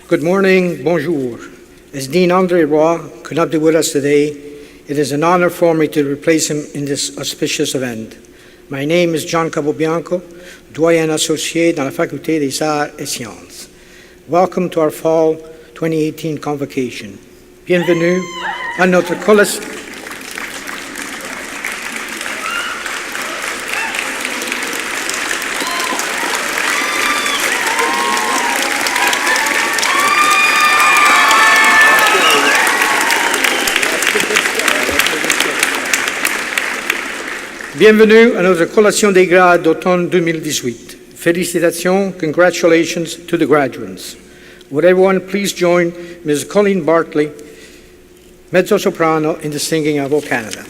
Good morning, bonjour. As Dean Andre Roy could not be with us today, it is an honor for me to replace him in this auspicious event. My name is John Capobianco, doyen associé dans la Faculté des Arts et Sciences. Welcome to our Fall 2018 convocation. Bienvenue à notre collation. Bienvenue à notre collation des grades d'automne 2018. Félicitations, congratulations to the graduates. Would everyone please join Ms. Colleen Bartley, mezzo-soprano, in the singing of O Canada.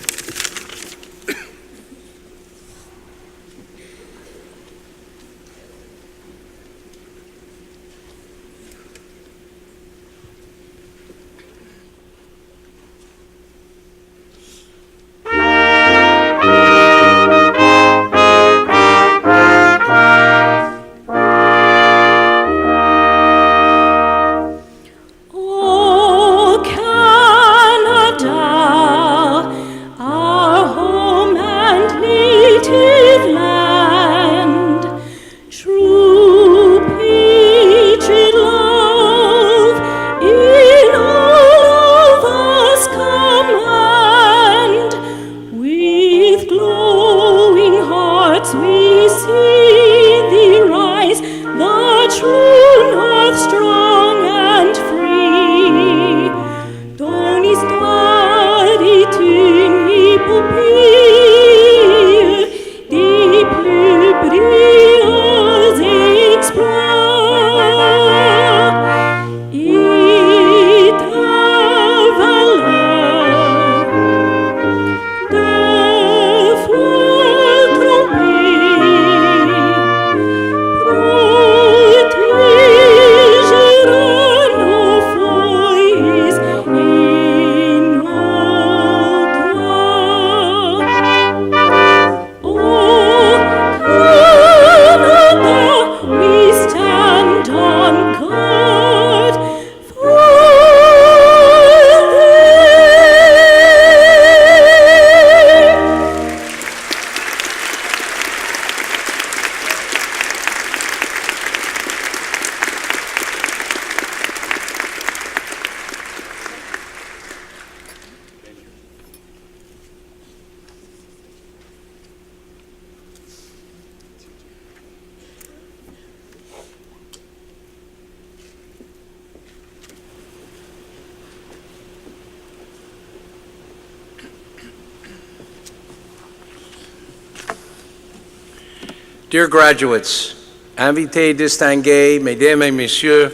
Dear graduates, invités distingués, mesdames et messieurs,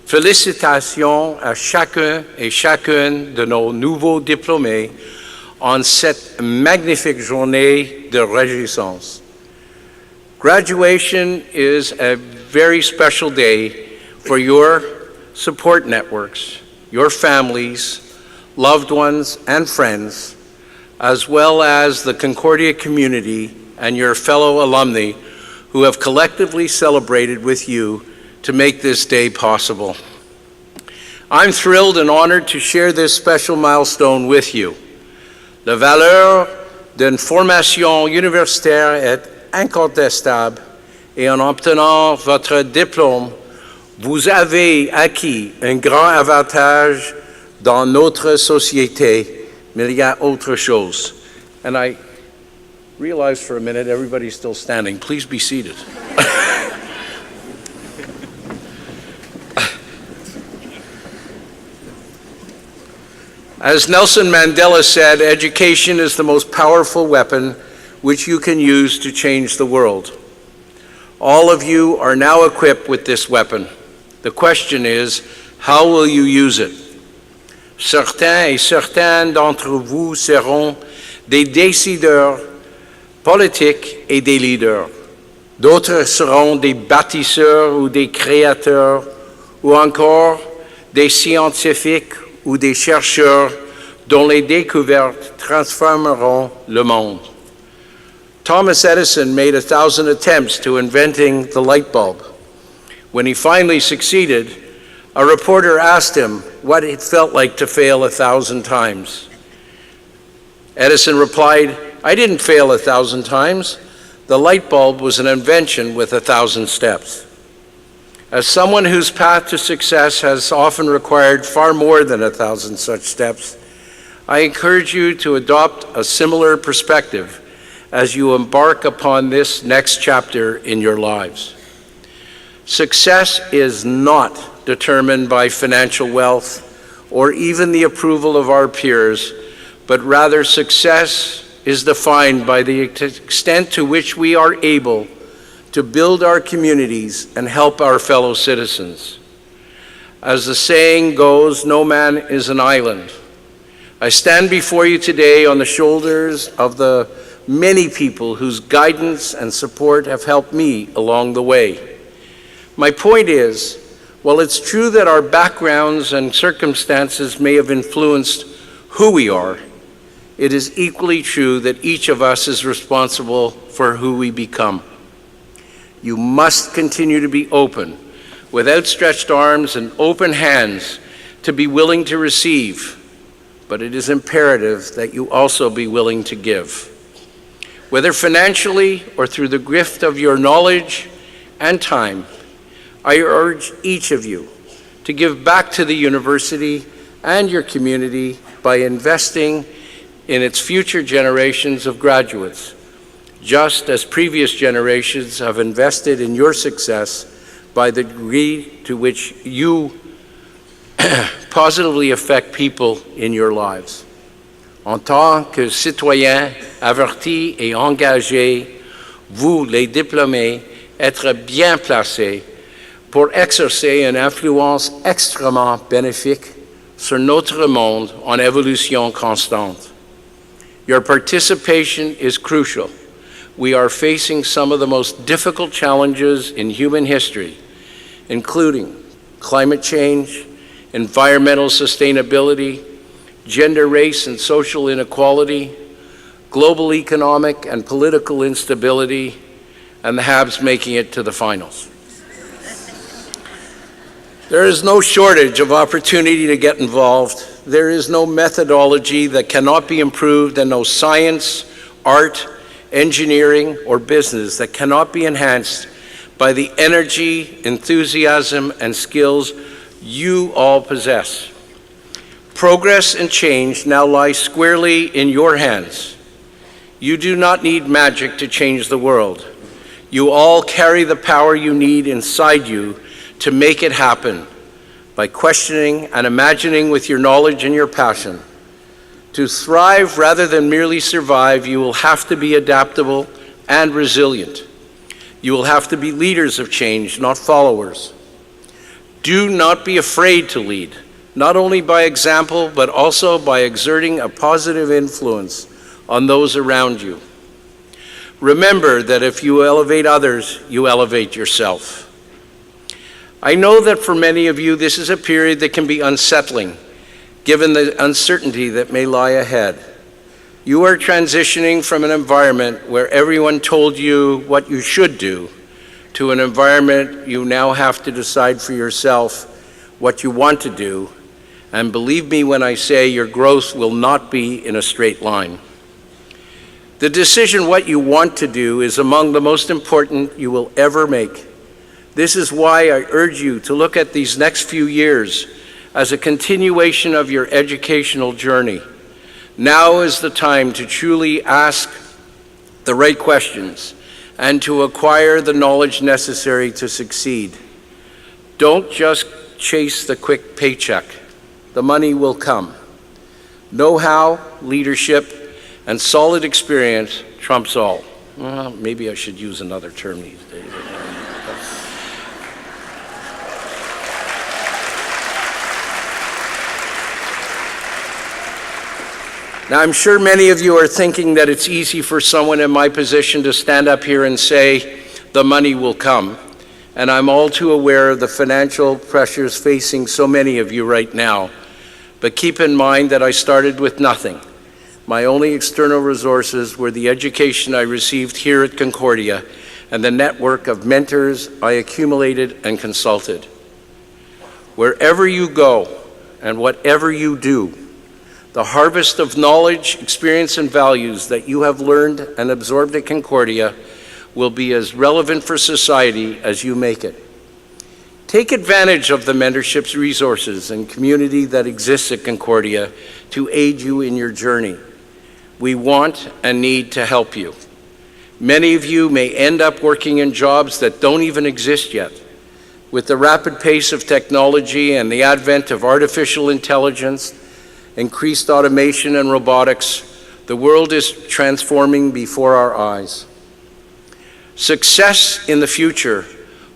félicitations à chacun et chacune de nos nouveaux diplômés en cette magnifique journée de réjouissance. Graduation is a very special day for your support networks, your families, loved ones, and friends, as well as the Concordia community and your fellow alumni who have collectively celebrated with you to make this day possible. I'm thrilled and honored to share this special milestone with you. La valeur d'une formation universitaire est incontestable et en obtenant votre diplôme, vous avez acquis un grand avantage dans notre société, mais il y a autre chose. And I realize for a minute everybody's still standing. Please be seated. As Nelson Mandela said, education is the most powerful weapon which you can use to change the world. All of you are now equipped with this weapon. The question is, how will you use it? Certains et certaines d'entre vous seront des décideurs politiques et des leaders. D'autres seront des bâtisseurs ou des créateurs, ou encore des scientifiques ou des chercheurs dont les découvertes transformeront le monde. Thomas Edison made 1,000 attempts to inventing the light bulb. When he finally succeeded, A reporter asked him what it felt like to fail 1,000 times. Edison replied, "I didn't fail 1,000 times. The light bulb was an invention with 1,000 steps." As someone whose path to success has often required far more than 1,000 such steps, I encourage you to adopt a similar perspective as you embark upon this next chapter in your lives. Success is not determined by financial wealth or even the approval of our peers, but rather success is defined by the extent to which we are able to build our communities and help our fellow citizens. As the saying goes, no man is an island. I stand before you today on the shoulders of the many people whose guidance and support have helped me along the way. My point is, while it's true that our backgrounds and circumstances may have influenced who we are, it is equally true that each of us is responsible for who we become. You must continue to be open, with outstretched arms and open hands, to be willing to receive, but it is imperative that you also be willing to give. Whether financially or through the gift of your knowledge and time, I urge each of you to give back to the university and your community by investing in its future generations of graduates, just as previous generations have invested in your success by the degree to which you positively affect people in your lives. En tant que citoyens avertis et engagés, vous, les diplômés, êtes bien placés pour exercer une influence extrêmement bénéfique sur notre monde en évolution constante. Your participation is crucial. We are facing some of the most difficult challenges in human history, including climate change, environmental sustainability, gender, race, and social inequality, global economic and political instability, and the Habs making it to the finals. There is no shortage of opportunity to get involved. There is no methodology that cannot be improved, and no science, art, engineering, or business that cannot be enhanced by the energy, enthusiasm, and skills you all possess. Progress and change now lie squarely in your hands. You do not need magic to change the world. You all carry the power you need inside you to make it happen by questioning and imagining with your knowledge and your passion. To thrive rather than merely survive, you will have to be adaptable and resilient. You will have to be leaders of change, not followers. Do not be afraid to lead, not only by example, but also by exerting a positive influence on those around you. Remember that if you elevate others, you elevate yourself. I know that for many of you, this is a period that can be unsettling, given the uncertainty that may lie ahead. You are transitioning from an environment where everyone told you what you should do to an environment you now have to decide for yourself what you want to do. And believe me when I say your growth will not be in a straight line. The decision what you want to do is among the most important you will ever make. This is why I urge you to look at these next few years as a continuation of your educational journey. Now is the time to truly ask the right questions and to acquire the knowledge necessary to succeed. Don't just chase the quick paycheck. The money will come. Know-how, leadership, and solid experience trumps all. Well, maybe I should use another term these days. Now, I'm sure many of you are thinking that it's easy for someone in my position to stand up here and say, the money will come. And I'm all too aware of the financial pressures facing so many of you right now. But keep in mind that I started with nothing. My only external resources were the education I received here at Concordia and the network of mentors I accumulated and consulted. Wherever you go and whatever you do, the harvest of knowledge, experience, and values that you have learned and absorbed at Concordia will be as relevant for society as you make it. Take advantage of the mentorship's resources and community that exists at Concordia to aid you in your journey. We want and need to help you. Many of you may end up working in jobs that don't even exist yet. With the rapid pace of technology and the advent of artificial intelligence, increased automation and robotics, the world is transforming before our eyes. Success in the future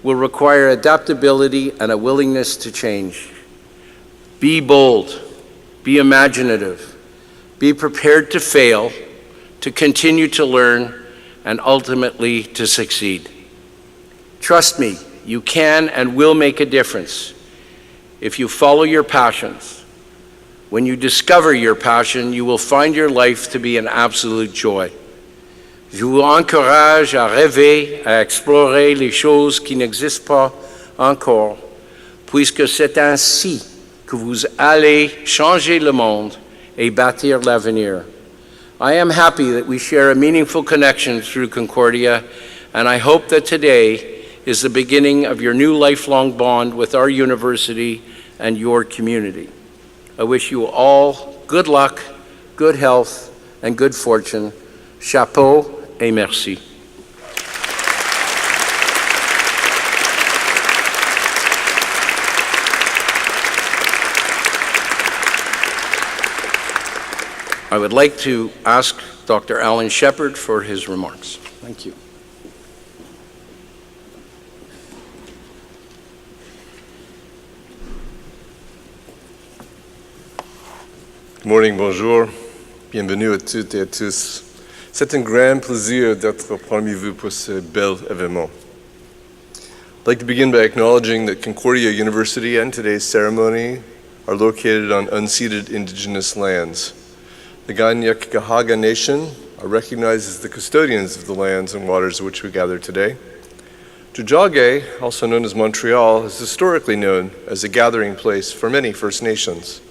will require adaptability and a willingness to change. Be bold, be imaginative, be prepared to fail, to continue to learn, and ultimately to succeed. Trust me, you can and will make a difference if you follow your passions. When you discover your passion, you will find your life to be an absolute joy. Je vous encourage à rêver, à explorer les choses qui n'existent pas encore, puisque c'est ainsi que vous allez changer le monde et bâtir l'avenir. I am happy that we share a meaningful connection through Concordia, and I hope that today is the beginning of your new lifelong bond with our university and your community. I wish you all good luck, good health, and good fortune. Chapeau et merci. I would like to ask Dr. Alan Shepard for his remarks. Thank you. Good morning, bonjour, bienvenue à toutes et à tous. C'est un grand plaisir d'être parmi vous pour ce bel événement. I'd like to begin by acknowledging that Concordia University and today's ceremony are located on unceded indigenous lands. The Kanien'kehá:ka Nation are recognized as the custodians of the lands and waters of which we gather today. Tiohtià:ke, also known as Montreal, is historically known as a gathering place for many First Nations.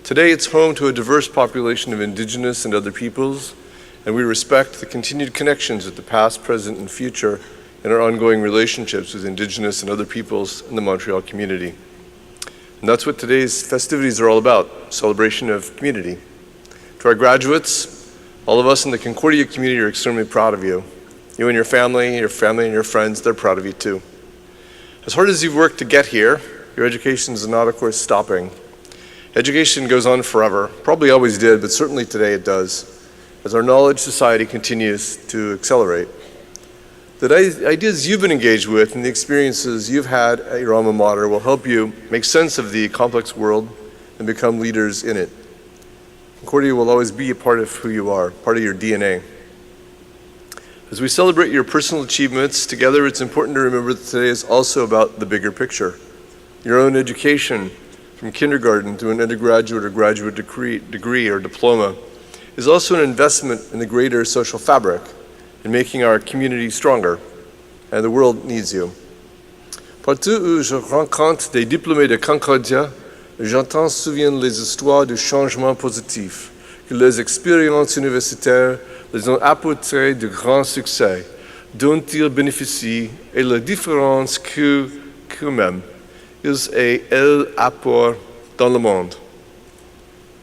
Today it's home to a diverse population of Indigenous and other peoples, and we respect the continued connections with the past, present, and future in our ongoing relationships with Indigenous and other peoples in the Montreal community. And that's what today's festivities are all about, celebration of community. To our graduates, all of us in the Concordia community are extremely proud of you. You and your family and your friends, they're proud of you too. As hard as you've worked to get here, your education is not, of course, stopping. Education goes on forever, probably always did, but certainly today it does, as our knowledge society continues to accelerate. The ideas you've been engaged with and the experiences you've had at your alma mater will help you make sense of the complex world and become leaders in it. Concordia will always be a part of who you are, part of your DNA. As we celebrate your personal achievements together, it's important to remember that today is also about the bigger picture. Your own education, from kindergarten to an undergraduate or graduate degree or diploma, is also an investment in the greater social fabric, in making our community stronger, and the world needs you. Partout où je rencontre des diplômés de Concordia, j'entends souvent les histoires de changements positifs, que les expériences universitaires les ont apporté de grands succès, dont ils bénéficient, et la différence qu'eux-mêmes ils apportent dans le monde.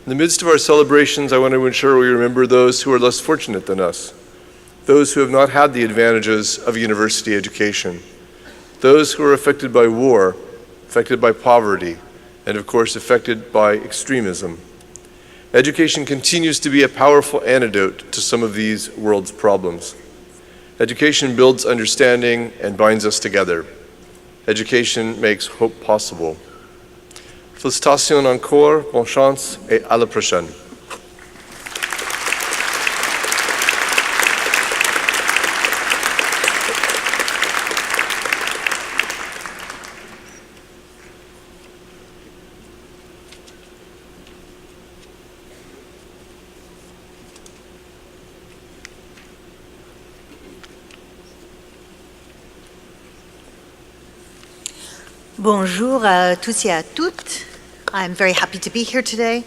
In the midst of our celebrations, I want to ensure we remember those who are less fortunate than us, those who have not had the advantages of a university education, those who are affected by war, affected by poverty, and of course affected by extremism. Education continues to be a powerful antidote to some of these world's problems. Education builds understanding and binds us together. Education makes hope possible. Félicitations encore, bonne chance et à la prochaine. Bonjour à tous et à toutes. I'm very happy to be here today.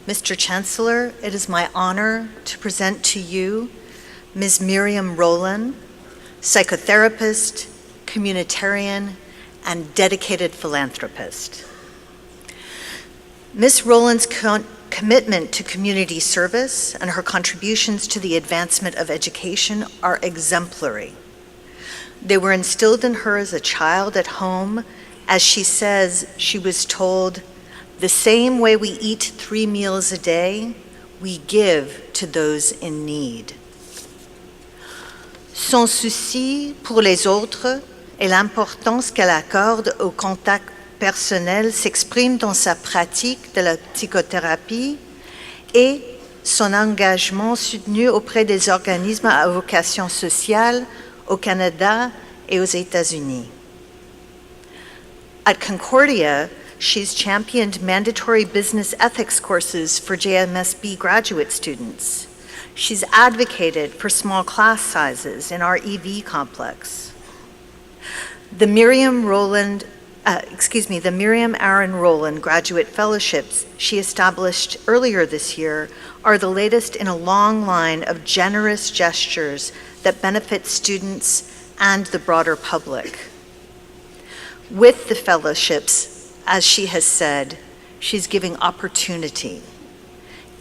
Mr. Chancellor, it is my honor to present to you Ms. Miriam Rowland, psychotherapist, communitarian, and dedicated philanthropist. Ms. Rowland's commitment to community service and her contributions to the advancement of education are exemplary. They were instilled in her as a child at home. As she says, she was told, "The same way we eat 3 meals a day, we give to those in need." Son souci pour les autres et l'importance qu'elle accorde au contact personnel s'exprime dans sa pratique de la psychothérapie et son engagement soutenu auprès des organismes à vocation sociale au Canada et aux États-Unis. At Concordia, she's championed mandatory business ethics courses for JMSB graduate students. She's advocated for small class sizes in our EV complex. The Miriam Aaron Rowland Graduate Fellowships she established earlier this year are the latest in a long line of generous gestures that benefit students and the broader public. With the fellowships, as she has said, she's giving opportunity.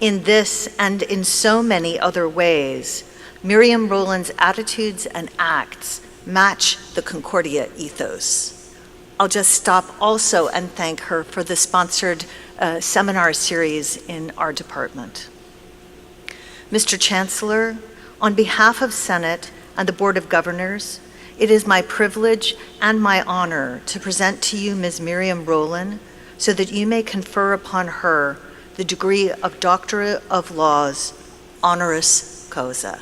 In this and in so many other ways, Miriam Rowland's attitudes and acts match the Concordia ethos. I'll just stop also and thank her for the sponsored seminar series in our department. Mr. Chancellor, on behalf of Senate and the Board of Governors, it is my privilege and my honor to present to you Ms. Miriam Rowland so that you may confer upon her the degree of Doctor of Laws, honoris causa.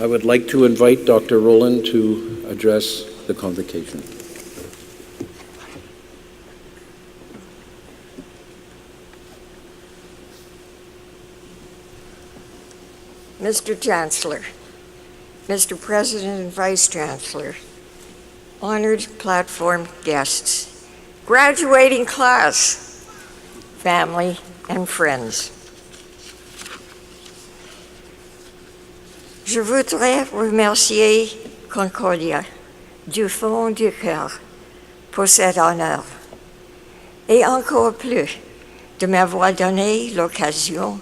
I would like to invite Dr. Rowland to address the convocation. Mr. Chancellor, Mr. President and Vice Chancellor, honored platform guests, graduating class, family, and friends. Je voudrais remercier Concordia du fond du cœur pour cet honneur et encore plus de m'avoir donné l'occasion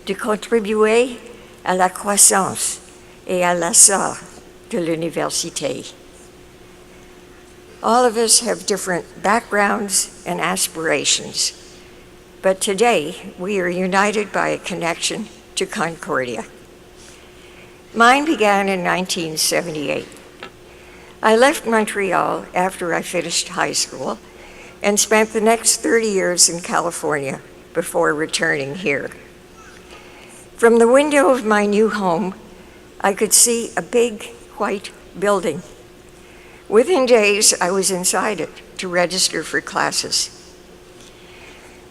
de contribuer à la croissance et à l'essor de l'université. All of us have different backgrounds and aspirations, but today we are united by a connection to Concordia. Mine began in 1978. I left Montreal after I finished high school and spent the next 30 years in California before returning here. From the window of my new home, I could see a big white building. Within days, I was inside it to register for classes.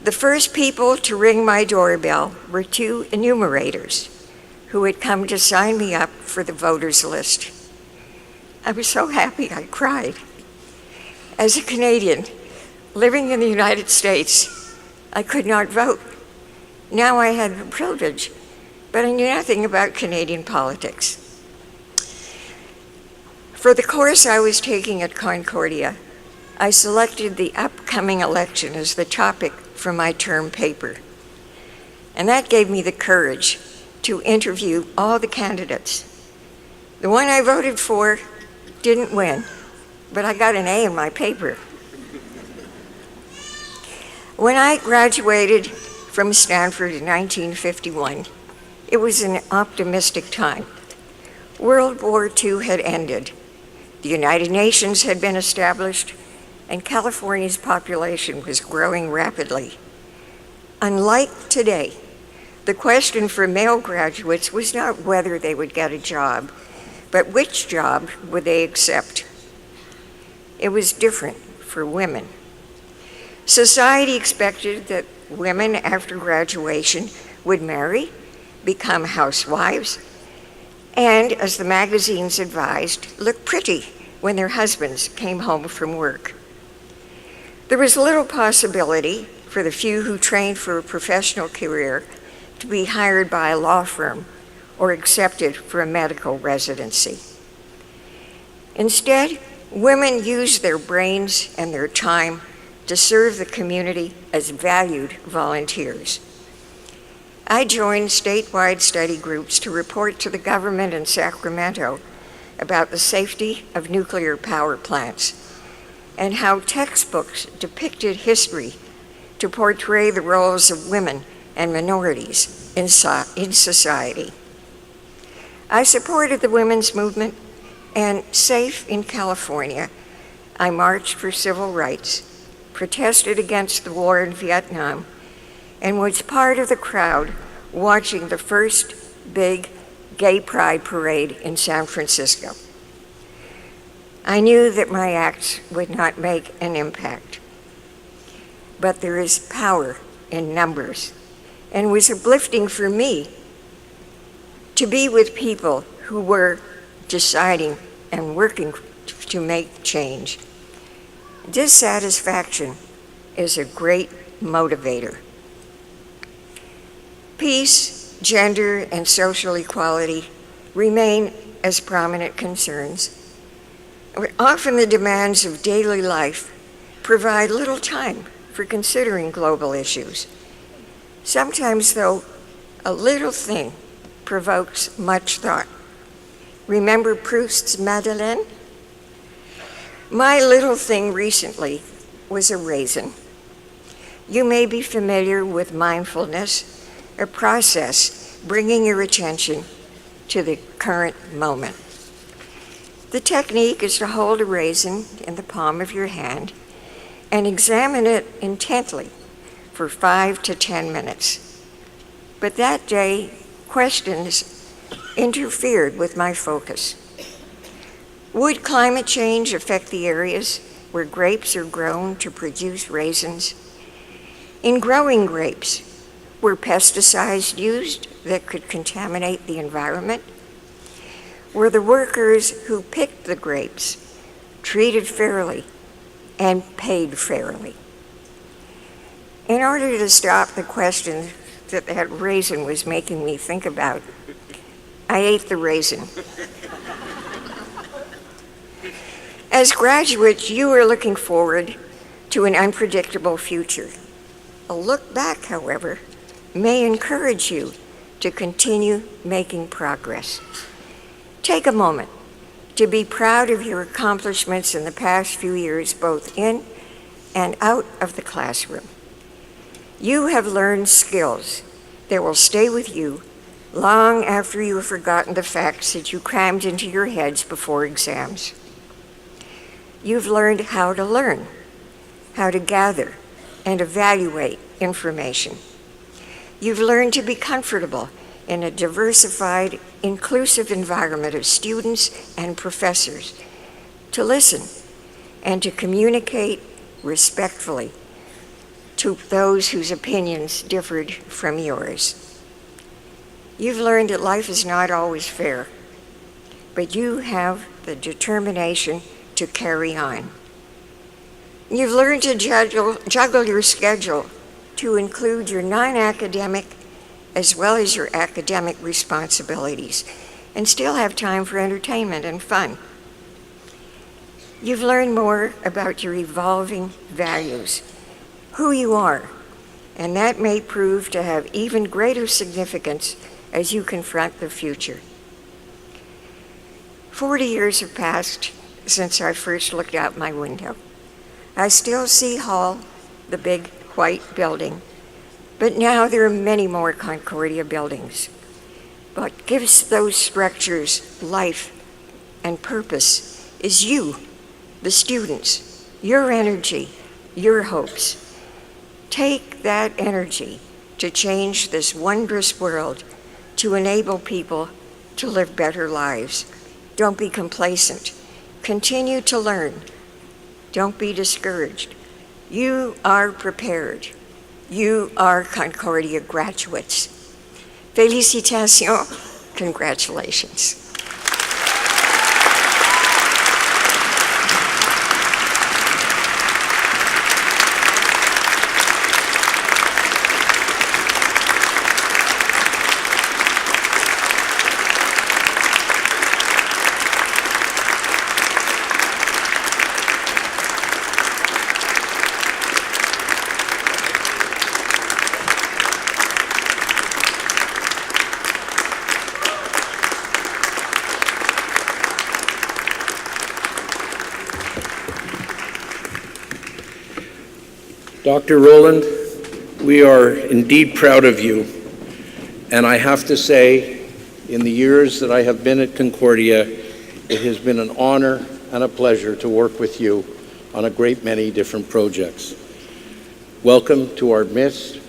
The first people to ring my doorbell were 2 enumerators who had come to sign me up for the voters list. I was so happy I cried. As a Canadian living in the United States, I could not vote. Now I had the privilege, but I knew nothing about Canadian politics. For the course I was taking at Concordia, I selected the upcoming election as the topic for my term paper. And that gave me the courage to interview all the candidates. The one I voted for didn't win, but I got an A in my paper. When I graduated from Stanford in 1951, it was an optimistic time. World War II had ended. The United Nations had been established, and California's population was growing rapidly. Unlike today, the question for male graduates was not whether they would get a job, but which job would they accept. It was different for women. Society expected that women after graduation would marry, become housewives, and, as the magazines advised, look pretty when their husbands came home from work. There was little possibility for the few who trained for a professional career to be hired by a law firm or accepted for a medical residency. Instead, women used their brains and their time to serve the community as valued volunteers. I joined statewide study groups to report to the government in Sacramento about the safety of nuclear power plants and how textbooks depicted history to portray the roles of women and minorities in society. I supported the women's movement, and safe in California, I marched for civil rights, protested against the war in Vietnam, and was part of the crowd watching the first big gay pride parade in San Francisco. I knew that my acts would not make an impact, but there is power in numbers, and it was uplifting for me to be with people who were deciding and working to make change. Dissatisfaction is a great motivator. Peace, gender, and social equality remain as prominent concerns. Often the demands of daily life provide little time for considering global issues. Sometimes, though, a little thing provokes much thought. Remember Proust's Madeleine? My little thing recently was a raisin. You may be familiar with mindfulness, a process bringing your attention to the current moment. The technique is to hold a raisin in the palm of your hand and examine it intently for 5 to 10 minutes. But that day, questions interfered with my focus. Would climate change affect the areas where grapes are grown to produce raisins? In growing grapes, were pesticides used that could contaminate the environment? Were the workers who picked the grapes treated fairly and paid fairly? In order to stop the question that raisin was making me think about, I ate the raisin. As graduates, you are looking forward to an unpredictable future. A look back, however, may encourage you to continue making progress. Take a moment to be proud of your accomplishments in the past few years, both in and out of the classroom. You have learned skills that will stay with you long after you have forgotten the facts that you crammed into your heads before exams. You've learned how to learn, how to gather and evaluate information. You've learned to be comfortable in a diversified, inclusive environment of students and professors, to listen and to communicate respectfully to those whose opinions differed from yours. You've learned that life is not always fair, but you have the determination to carry on. You've learned to juggle your schedule to include your non-academic as well as your academic responsibilities and still have time for entertainment and fun. You've learned more about your evolving values, who you are, and that may prove to have even greater significance as you confront the future. 40 years have passed since I first looked out my window. I still see Hall, the big white building, but now there are many more Concordia buildings. What gives those structures life and purpose is you, the students, your energy, your hopes. Take that energy to change this wondrous world, to enable people to live better lives. Don't be complacent. Continue to learn. Don't be discouraged. You are prepared. You are Concordia graduates. Félicitations. Congratulations. Dr. Rowland, we are indeed proud of you, and I have to say, in the years that I have been at Concordia, it has been an honor and a pleasure to work with you on a great many different projects. Welcome to our midst.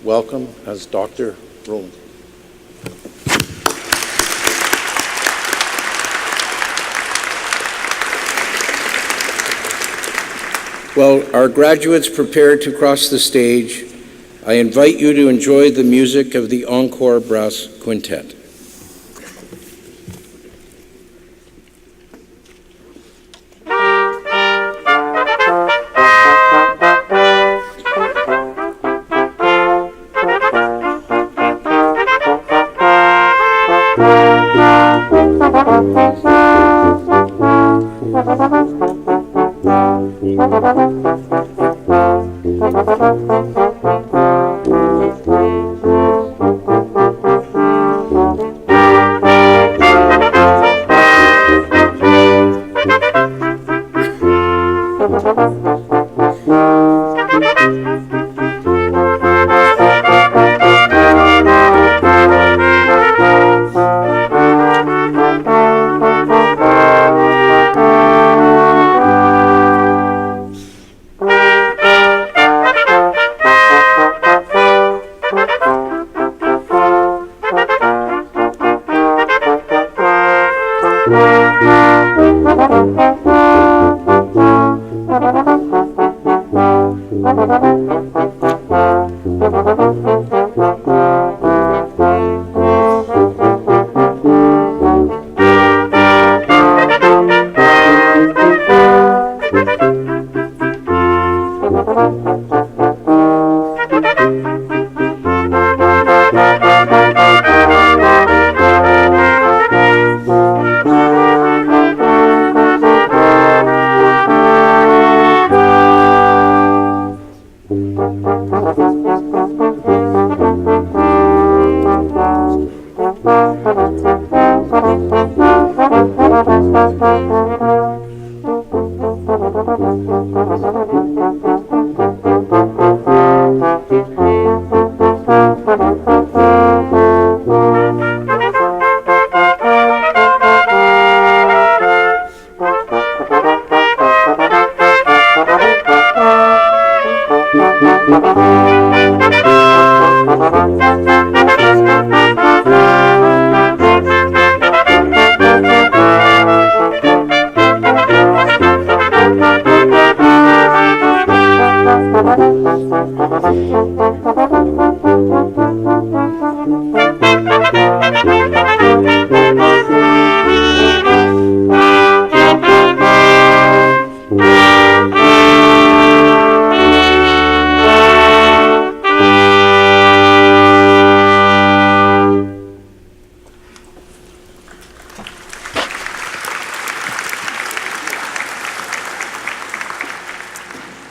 Welcome as Dr. Rowland. While our graduates prepare to cross the stage, I invite you to enjoy the music of the Encore Brass Quintet.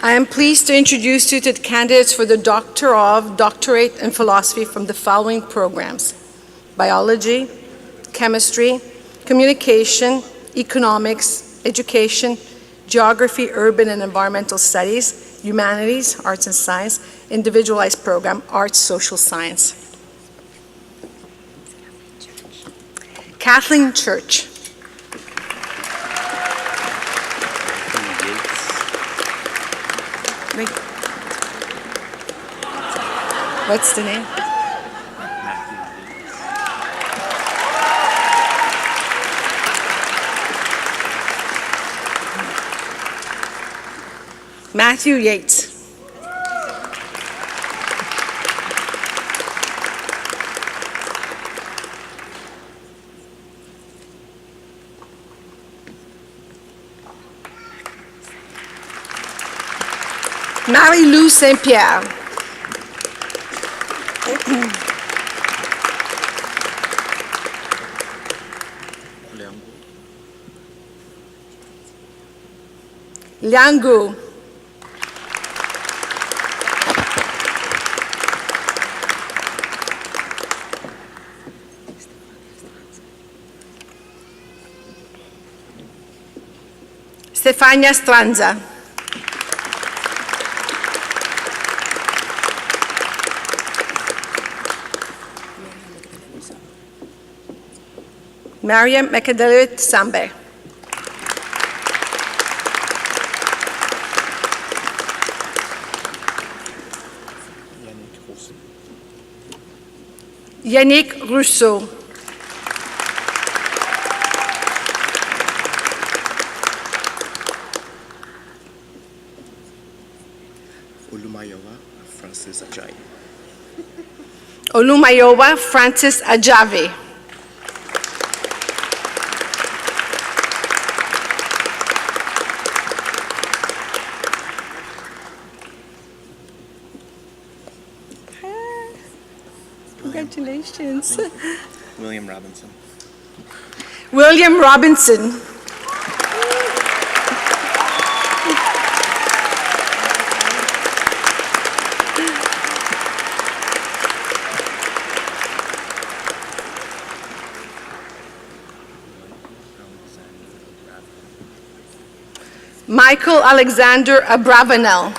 I am pleased to introduce you to the candidates for the Doctor of, Doctorate in Philosophy from the following programs: Biology, Chemistry, Communication, Economics, Education, Geography, Urban and Environmental Studies, Humanities, Arts and Science, Individualized Program, Arts, Social Science. Kathleen Church. What's the name? Matthew Yates. Marie-Lou Saint-Pierre. Liangu. Stefania Stranza. Mariam Mekaderet Sambe. Yannick Rousseau. Olumayowa Francis Ajayi. Olumayowa Francis Ajavi. Congratulations. William Robinson. William Robinson. Michael Alexander Abravanel.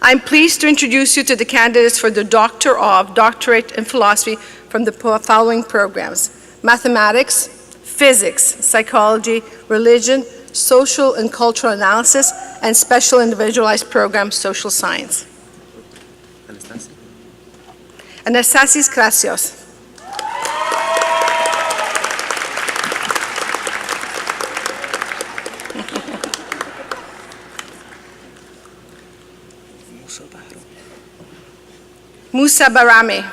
I'm pleased to introduce you to the candidates for the Doctor of, Doctorate in Philosophy from the following programs: Mathematics, Physics, Psychology, Religion, Social and Cultural Analysis, and Special Individualized Program, Social Science. Anastasis Krasios. Musa Barami.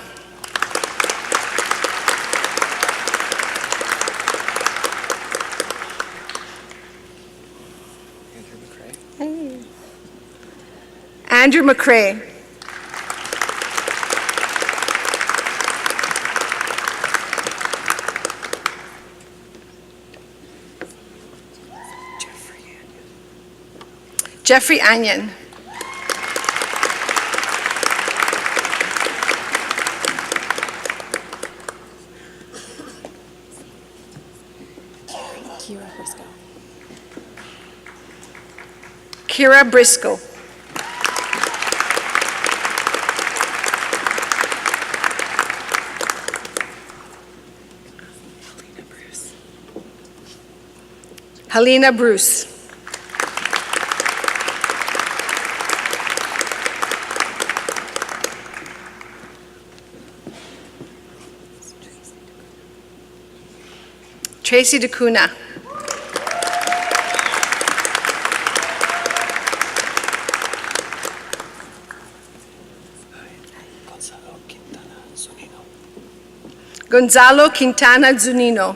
Andrew McCrae. Jeffrey Anyon. Kira Briscoe. Helena Bruce. Tracy DeCuna. Gonzalo Quintana Zunino.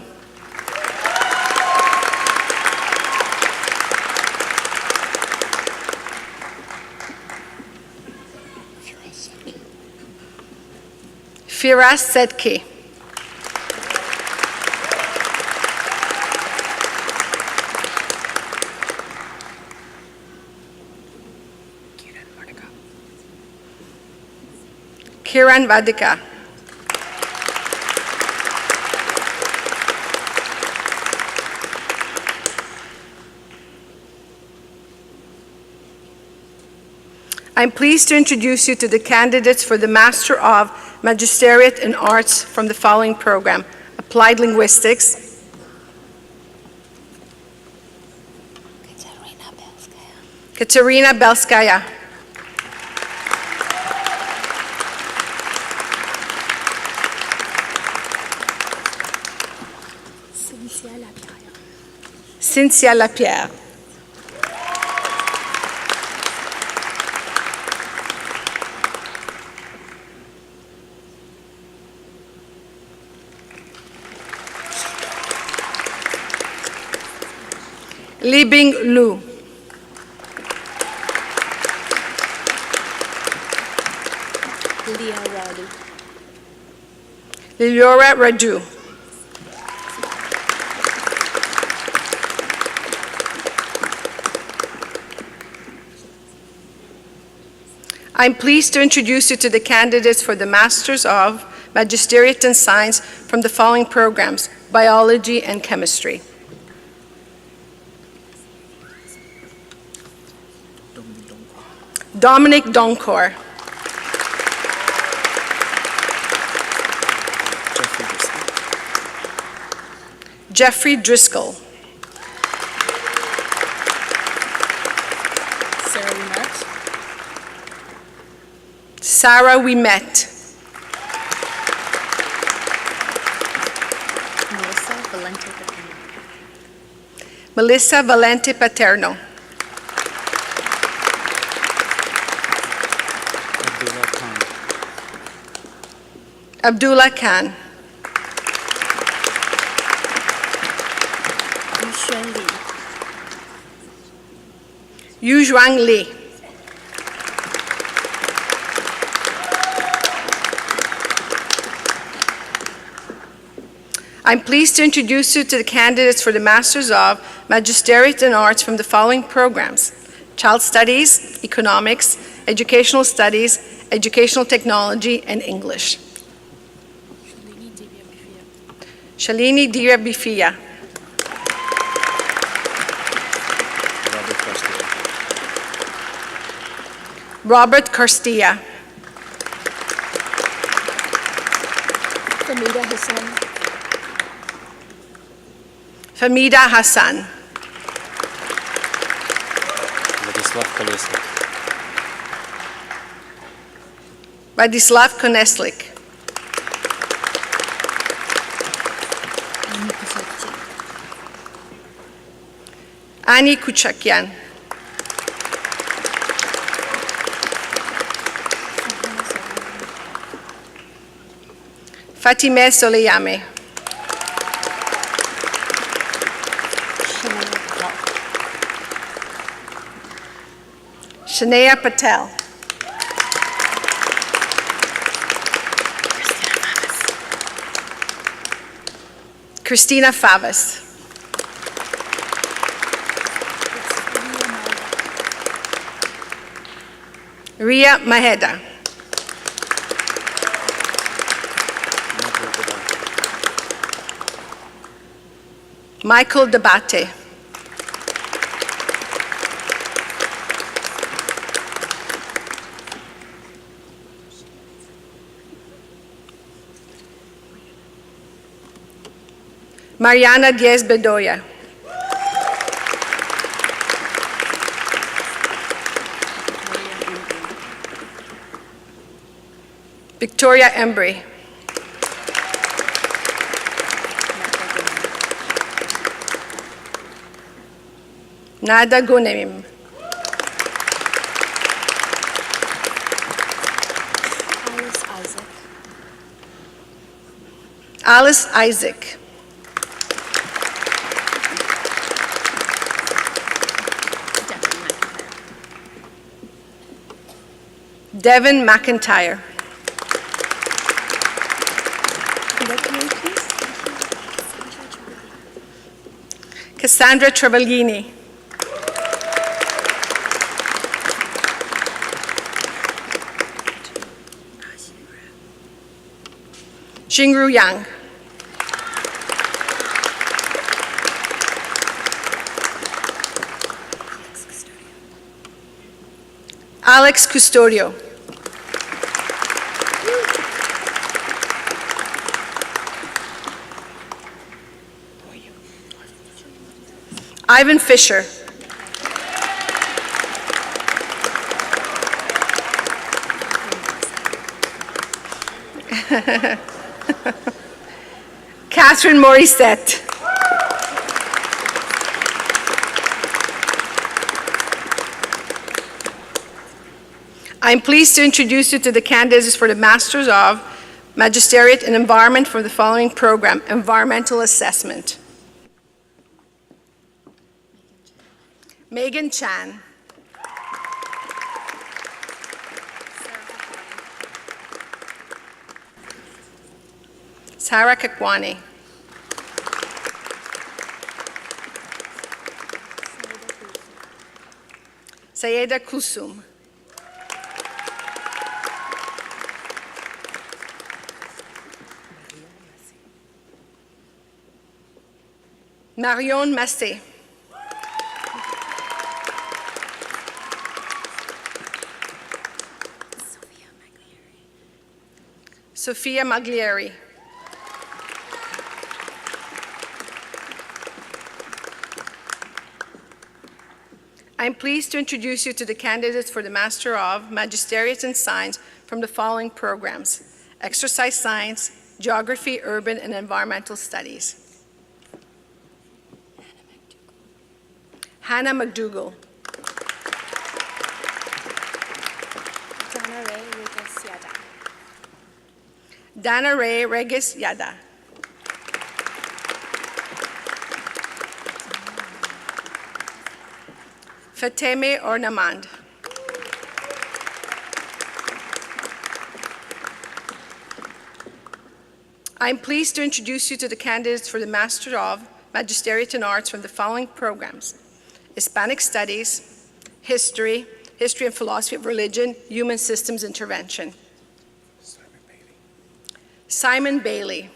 Firas Sedke. Kiran Vadika. I'm pleased to introduce you to the candidates for the Master of Magisteriate in Arts from the following program: Applied Linguistics, Katerina Belskaya. Cynthia Lapierre. Libing Lu. Liliora Radu. I'm pleased to introduce you to the candidates for the Masters of Magisteriate in Science from the following programs: Biology and Chemistry. Dominic Doncor. Jeffrey Driscoll. Sarah Wimet. Melissa Valente Paterno. Abdullah Khan. Yu Zhuang Li. I'm pleased to introduce you to the candidates for the Masters of Magisteriate in Arts from the following programs: Child Studies, Economics, Educational Studies, Educational Technology, and English. Shalini Dira Bifia. Robert Karstия. Famida Hassan. Vladislav Koneslik. Ani Kuchakyan. Fatime Soleyame. Shania Patel. Christina Favas. Ria Maheda. Michael Debate. Mariana Diaz Bedoya. Victoria Embry. Nada Gunemim. Alice Isaac. Devin McIntyre. Cassandra Travaglini. Jingru Yang. Alex Custodio. Ivan Fisher. Catherine Morissette. I'm pleased to introduce you to the candidates for the Masters of Magisteriate in Environment for the following program, Environmental Assessment. Megan Chan. Sarah Kakwani. Sayeda Kusum. Marion Massé. Sophia Maglieri. I'm pleased to introduce you to the candidates for the Master of Magisteriate in Science from the following programs: Exercise Science, Geography, Urban and Environmental Studies. Hannah McDougall. Dana Ray Regis Yada. Fateme Ornamand. I'm pleased to introduce you to the candidates for the Master of Magisteriate in Arts from the following programs: Hispanic Studies, History, History and Philosophy of Religion, Human Systems Intervention. Simon Bailey.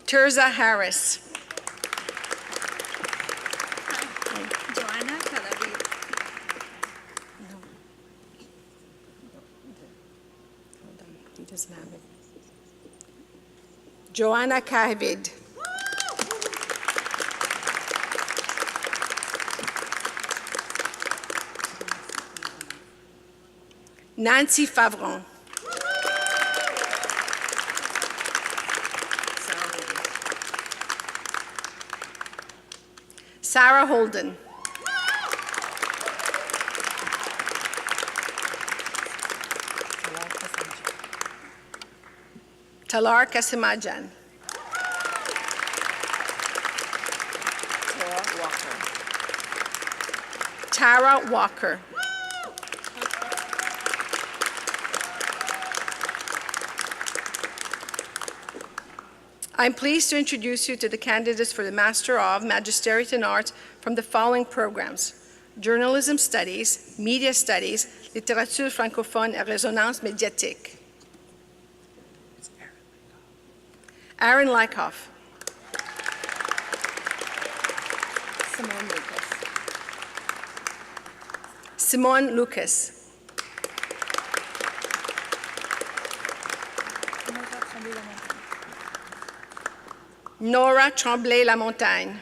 Tirza Harris. Joanna Calabi. Hold on, he doesn't have it. Joanna Kahvid. Nancy Favron. Sarah Holden. Talar Kasimajan. Tara Walker. I'm pleased to introduce you to the candidates for the Master of Magisteriate in Arts from the following programs: Journalism Studies, Media Studies, Littérature francophone et résonance médiatique. Aaron Lykoff. Simone Lucas. Simone Lucas. Nora Tremblay-Lamontagne.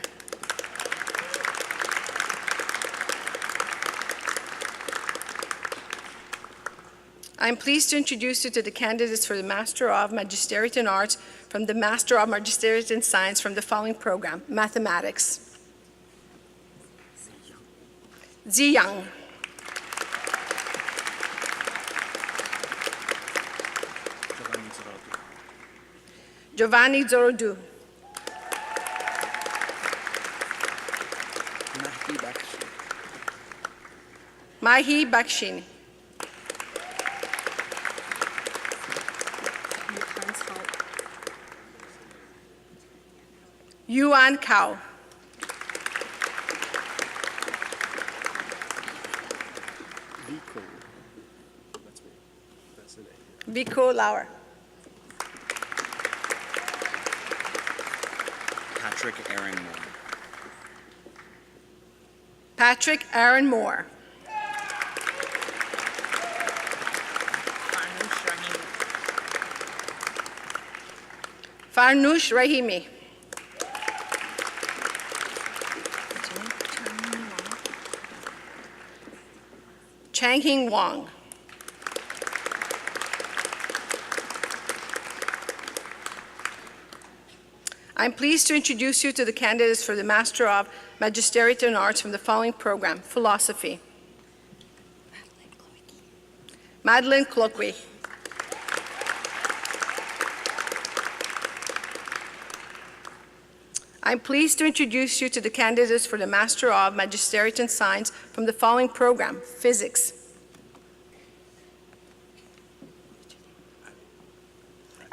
I'm pleased to introduce you to the candidates for the Master of Magisteriate in Arts from the Master of Magisteriate in Science from the following program: Mathematics. Zi Yang. Giovanni Zorodu. Mahdi Bakshi. Mahi Bakshini. Yuan Cao. Vico. That's me. That's the name. Vico Lauer. Patrick Aaron Moore. Patrick Aaron Moore. Farnoosh Rahimi. Farnoosh Rahimi. Changhing Wang. I'm pleased to introduce you to the candidates for the Master of Magisterial in Arts from the following program: Philosophy. Madeleine Cloquet. I'm pleased to introduce you to the candidates for the Master of Magisterial in Science from the following program: Physics.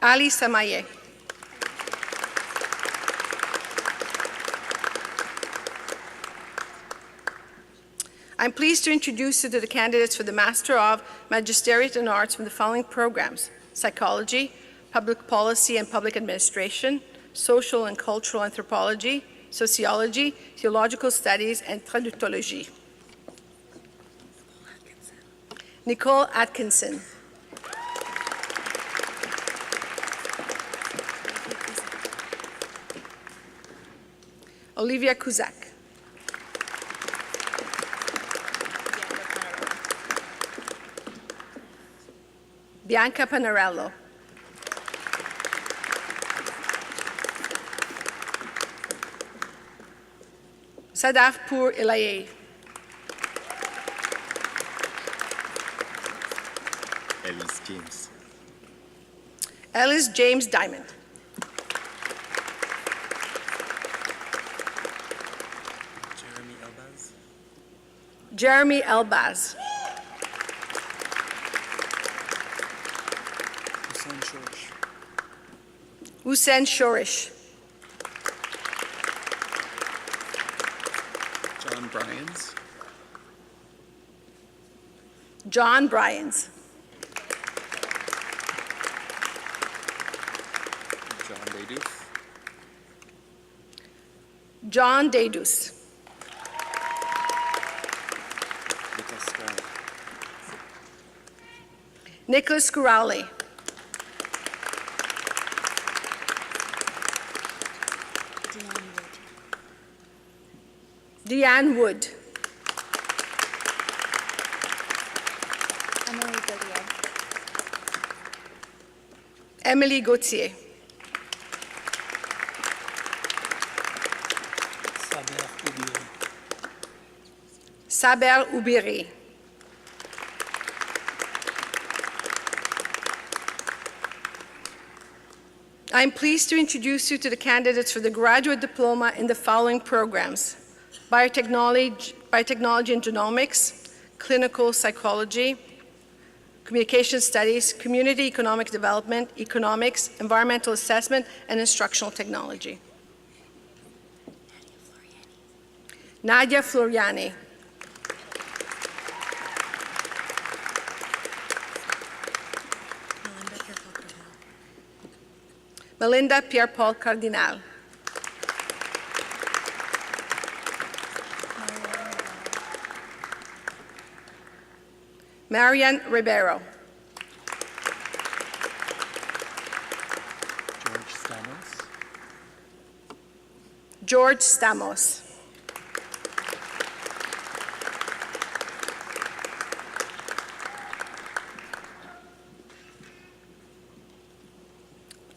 Ali Samaye. I'm pleased to introduce you to the candidates for the Master of Magisterial in Arts from the following programs: Psychology, Public Policy and Public Administration, Social and Cultural Anthropology, Sociology, Theological Studies, and Traductologie. Nicole Atkinson. Olivia Kuzak. Bianca Panarello. Sadafpur Ilaye. Ellis James. Ellis James Diamond. Jeremy Elbaz. Jeremy Elbaz. Hussein Shorish. Hussein Shorish. John Bryans. John Bryans. John Daydoof. John Daydus. Nicholas Scarlett. Nicholas Corrali. Deanne Wood. Emily Goodyear. Emily Gauthier. Saber Ubiri. I'm pleased to introduce you to the candidates for the graduate diploma in the following programs: Biotechnology and Genomics, Clinical Psychology, Communication Studies, Community Economic Development, Economics, Environmental Assessment, and Instructional Technology. Nadia Floriani. Melinda Pierre-Paul Cardinal. Marian Ribeiro. George Stamos. George Stamos.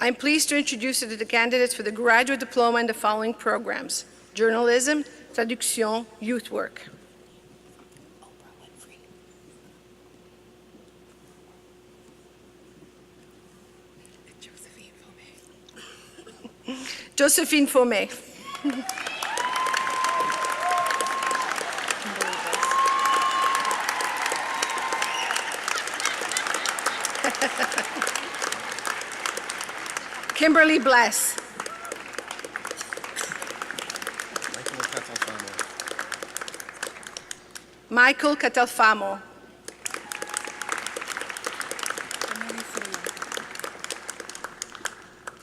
I'm pleased to introduce you to the candidates for the graduate diploma in the following programs: Journalism, Traduction, Youth Work. Josephine Faumet. Kimberly Bless. Michael Catalfamo.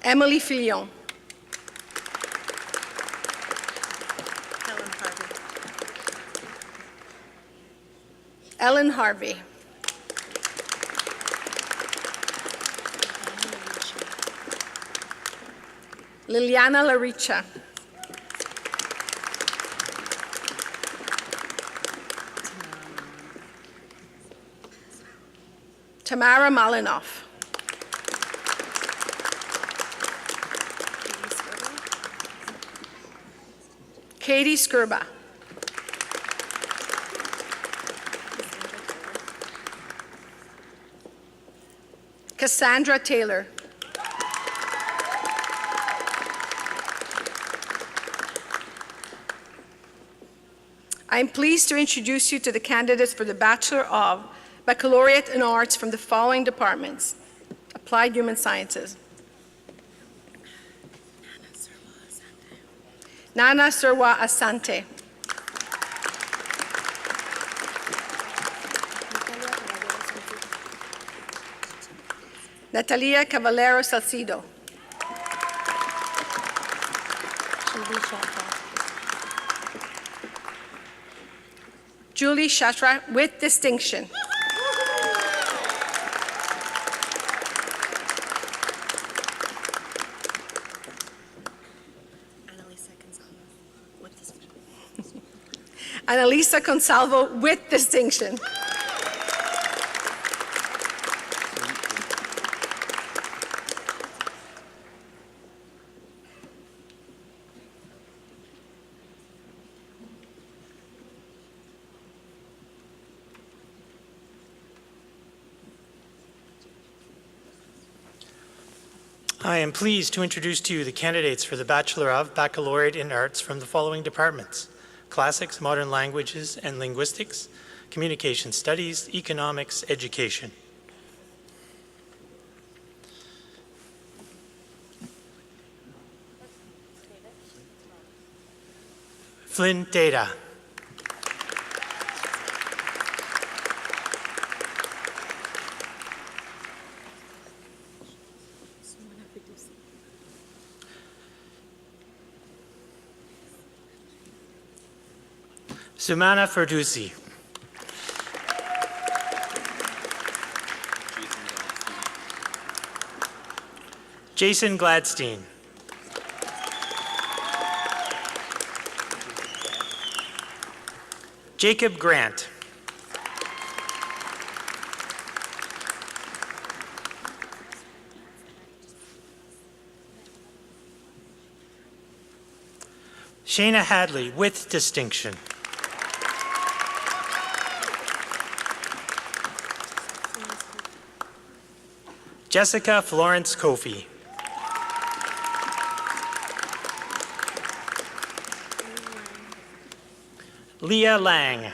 Emily Fillon. Helen Harvey. Ellen Harvey. Liliana Laricha. Tamara Malinoff. Katie Skirba. Cassandra Taylor. I am pleased to introduce you to the candidates for the Bachelor of Baccalaureate in Arts from the following departments: Applied Human Sciences. Nana Serwa Asante. Natalia Cavallero Salcido. Julie Shatra with distinction. Annalisa Consalvo with distinction. I am pleased to introduce to you the candidates for the Bachelor of Baccalaureate in Arts from the following departments: Classics, Modern Languages and Linguistics, Communication Studies, Economics, Education. Flynn Data. Sumana Ferdusi. Jason Gladstein. Jacob Grant. Shayna Hadley with distinction. Jessica Florence Kofi. Leah Lang.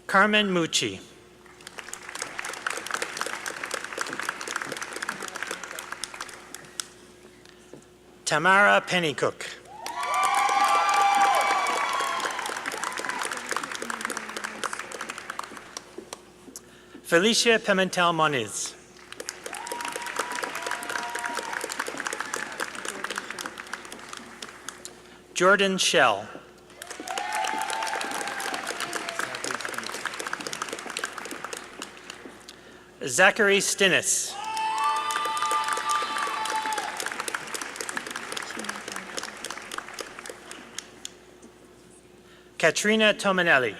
Carmen Mucci. Tamara Pennycook. Felicia Pimentel Moniz. Jordan Shell. Zachary Stinnis. Katrina Tominelli.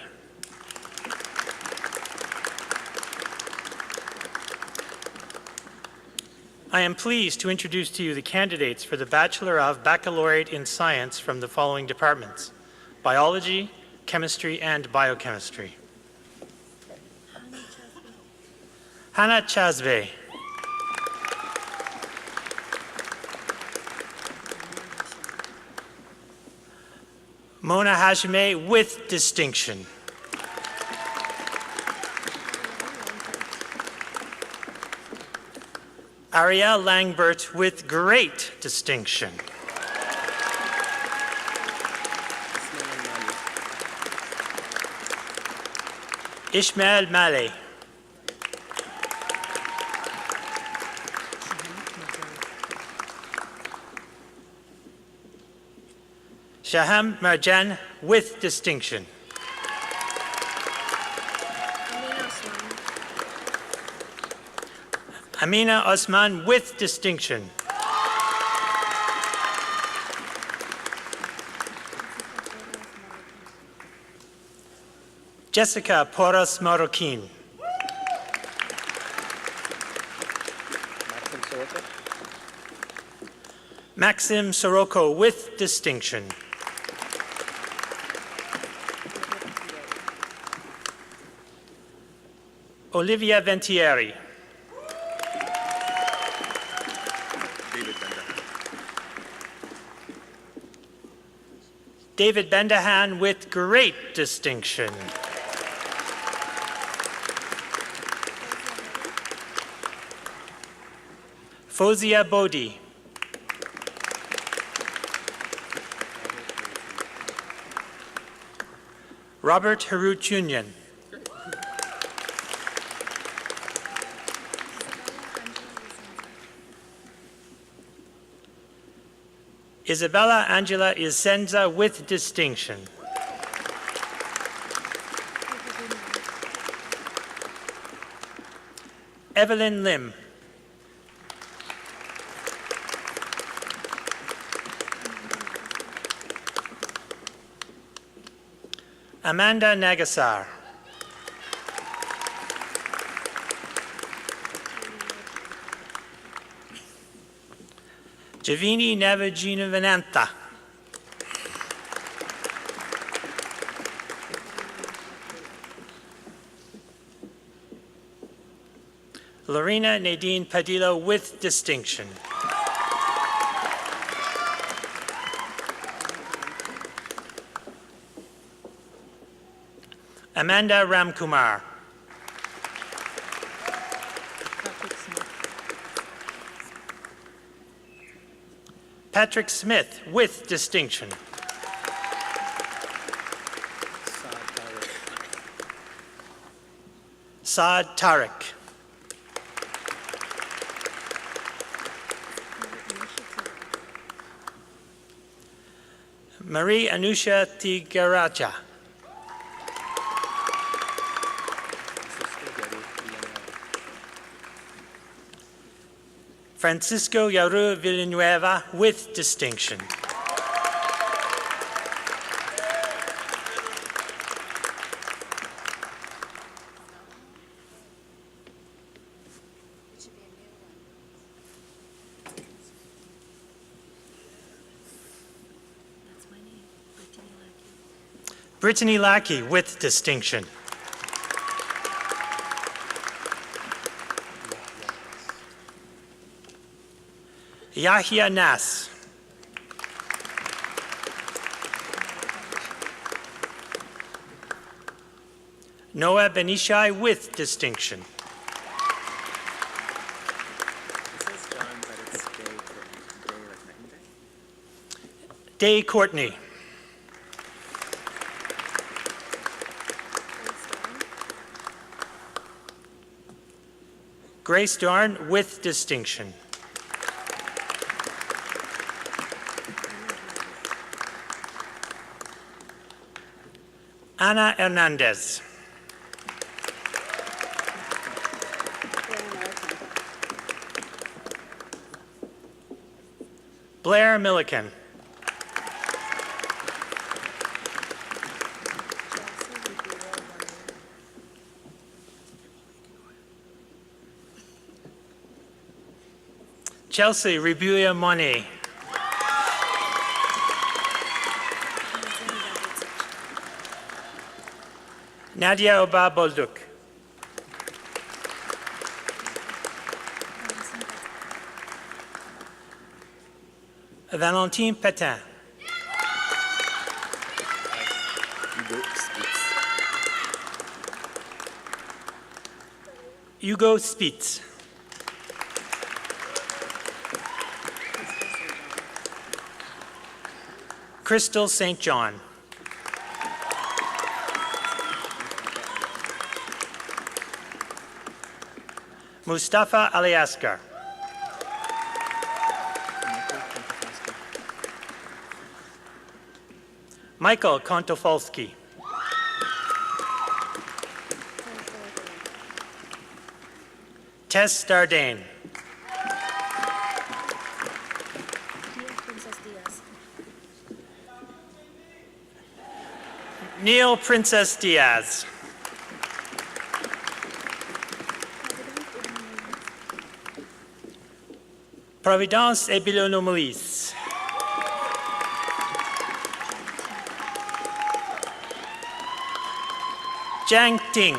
I am pleased to introduce to you the candidates for the Bachelor of Baccalaureate in Science from the following departments: Biology, Chemistry, and Biochemistry. Hannah Chazve. Mona Hajime with distinction. Ariel Langbert with great distinction. Ishmael Maleh. Shaham Marjan with distinction. Amina Osman with distinction. Jessica Porras Marroquin. Maxim Sirocco with distinction. Olivia Ventieri. David Bendahan with great distinction. Fozia Bodhi. Robert Harutyunyan. Isabella Angela Isenza with distinction. Evelyn Lim. Amanda Nagasar. Javini Navajinavanantha. Lorena Nadine Padilla with distinction. Amanda Ramkumar. Patrick Smith with distinction. Saad Tariq. Marie Anusha Tigaraja. Francisco Yaru Villanueva with distinction. Brittany Lackey with distinction. Yahya Nas. Noah Benishai with distinction. Day Courtney. Grace Dorn with distinction. Ana Hernandez. Blair Milliken. Chelsea Ribuya Monet. Nadia Oba Bolduk. Valentine Petain. Hugo Spitz. Crystal St. John. Mustafa Aliaskar. Michael Kontofalski. Tess Dardane. Neil Princess Diaz. Providence Ebilonomoulis. Jiang Ting.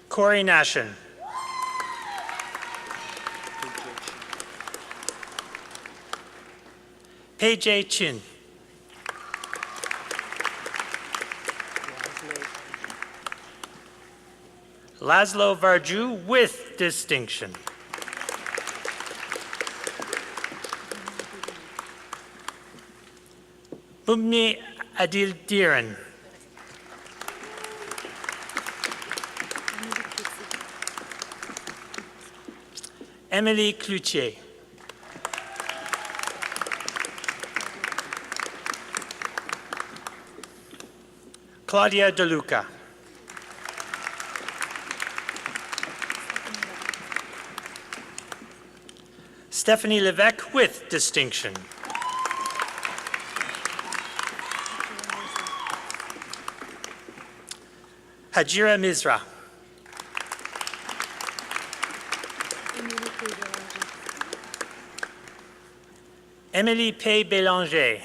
Corey Nashin. Pei Chin. Laszlo Varju with distinction. Bumni Adil Diran. Emily Cloutier. Claudia DeLuca. Stephanie Levesque with distinction. Hajira Mizra. Emily Pay Bélanger.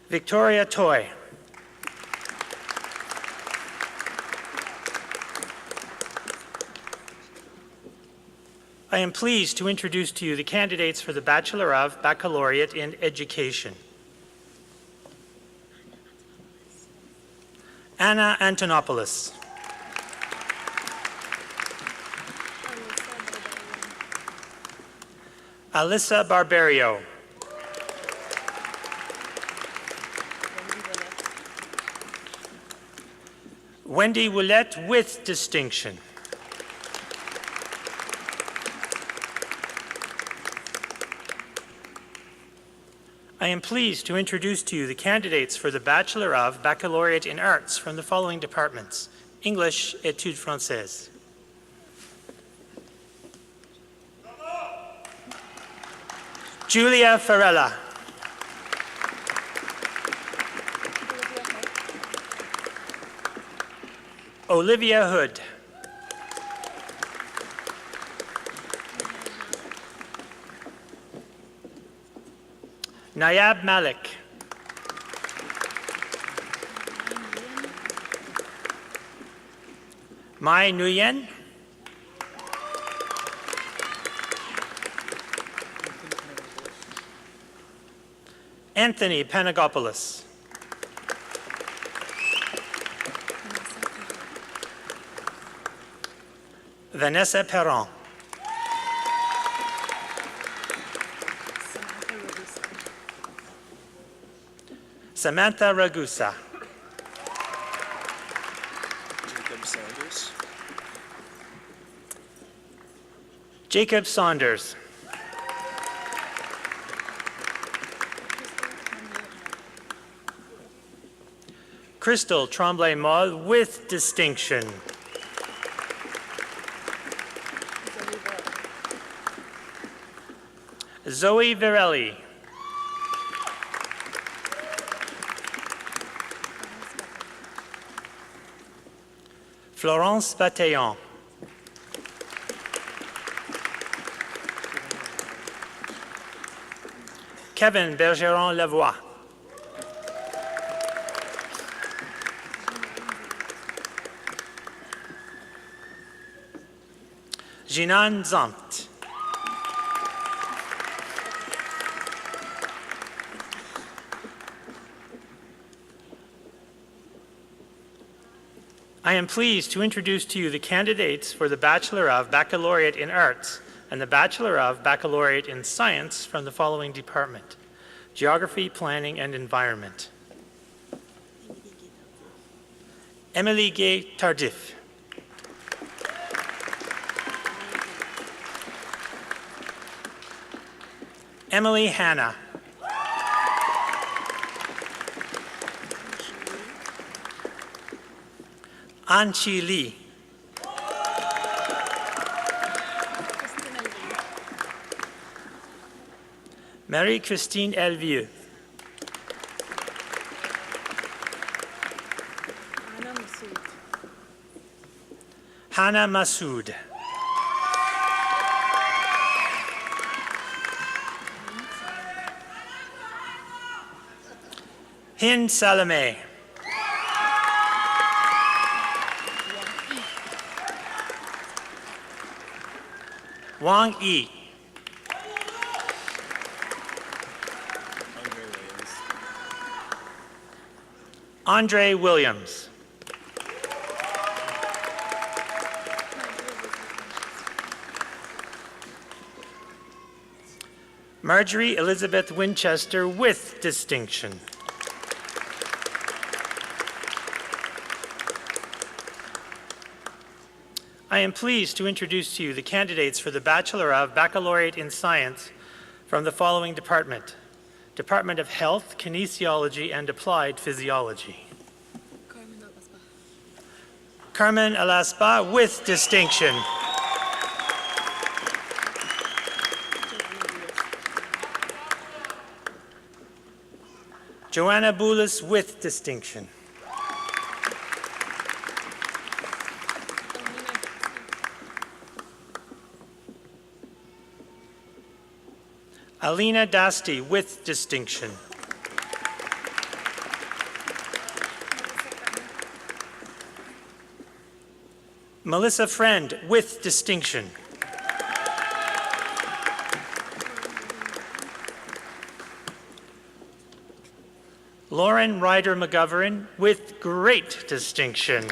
Victoria Toy. I am pleased to introduce to you the candidates for the Bachelor of Baccalaureate in Education. Anna Antonopoulos. Alyssa Barberio. Wendy Willette with distinction. I am pleased to introduce to you the candidates for the Bachelor of Baccalaureate in Arts from the following departments: English, Études Françaises. Julia Farella. Olivia Hood. Nayab Malik. Mai Nguyen. Anthony Panagopoulos. Vanessa Perron. Samantha Ragusa. Jacob Saunders. Jacob Saunders. Crystal Tremblay-Moll with distinction. Zoe Virelli. Florence Bataillon. Kevin Bergeron-Lavoie. Jinan Zandt. I am pleased to introduce to you the candidates for the Bachelor of Baccalaureate in Arts and the Bachelor of Baccalaureate in Science from the following department: Geography, Planning, and Environment. Emily Gay Tardif. Emily Hanna. Anchi Lee. Marie-Christine Elvieux. Hannah Massoud. Hind Salome. Wang Yi. Andre Williams. Marjorie Elizabeth Winchester with distinction. I am pleased to introduce to you the candidates for the Bachelor of Baccalaureate in Science from the following department: Department of Health, Kinesiology, and Applied Physiology. Carmen Alaspa with distinction. Joanna Boulis with distinction. Alina Dasti with distinction. Melissa Friend with distinction. Lauren Ryder McGovern with great distinction.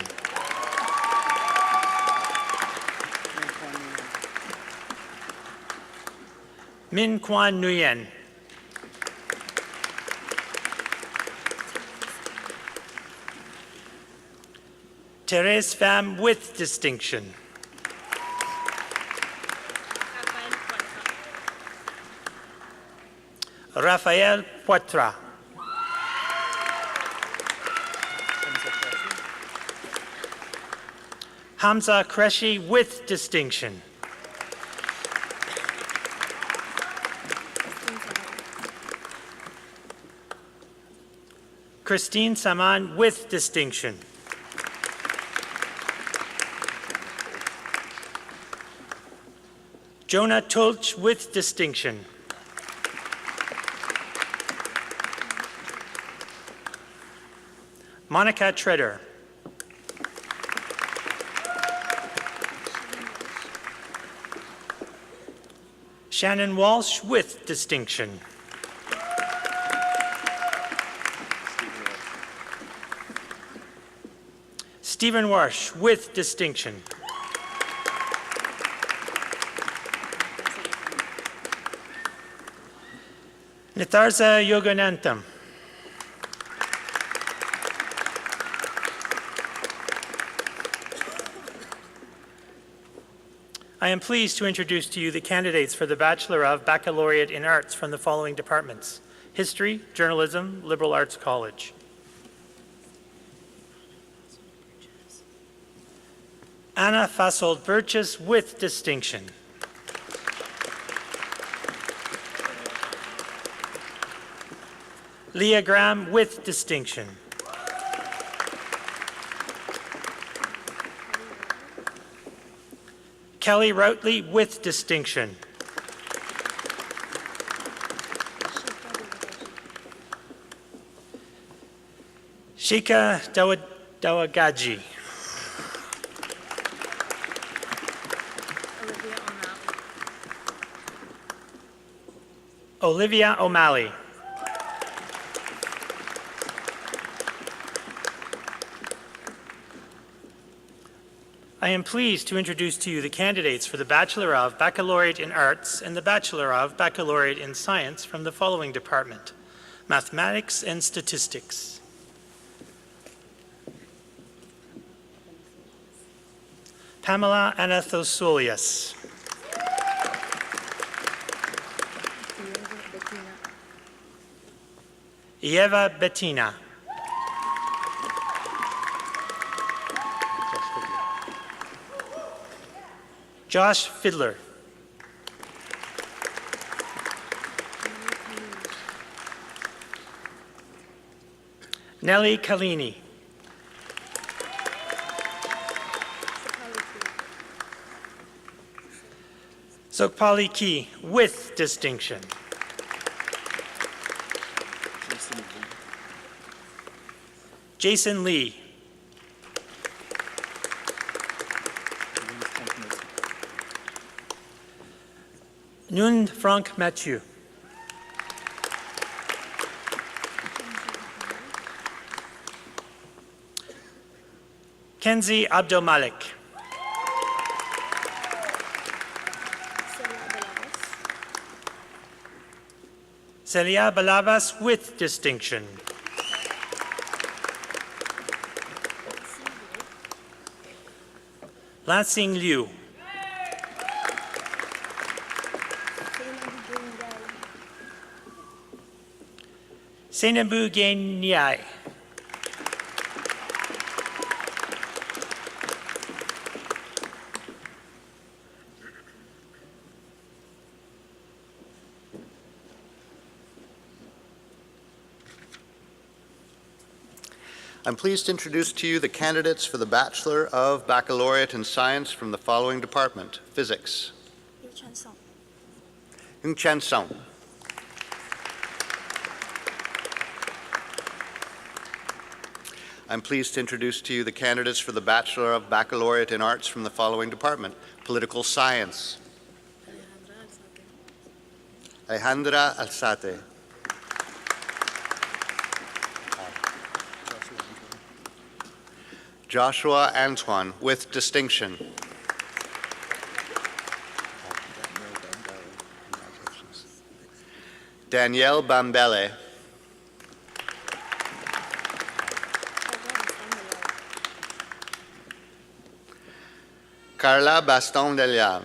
Min Kwan Nguyen. Therese Pham with distinction. Raphael Poitras. Hamza Qureshi with distinction. Christine Saman with distinction. Jonah Tulch with distinction. Monica Treader. Shannon Walsh with distinction. Stephen Warsh with distinction. Nitarza Yoganantham. I am pleased to introduce to you the candidates for the Bachelor of Baccalaureate in Arts from the following departments: History, Journalism, Liberal Arts College. Anna Fasold Burgess with distinction. Leah Graham with distinction. Kelly Routley with distinction. Shika Dawagaji. Olivia O'Malley. I I am pleased to introduce to you the candidates for the Bachelor of Baccalaureate in Arts and the Bachelor of Baccalaureate in Science from the following department: Mathematics and Statistics. Pamela Anathosolias. Ieva Bettina. Josh Fiddler. Nellie Kalini. Sokpali Ki with distinction. Jason Lee. Nund Frank Mathieu. Kenzie Abdelmalik. Celia Balabas with distinction. Lansing Liu. Seinabu Gain Niai. I'm pleased to introduce to you the candidates for the Bachelor of Baccalaureate in Science from the following department: Physics. Yung Chen Song. I'm pleased to introduce to you the candidates for the Bachelor of Baccalaureate in Arts from the following department: Political Science. Alejandra Alzate. Joshua Antoine with distinction. Danielle Bambele. Carla Baston Delia.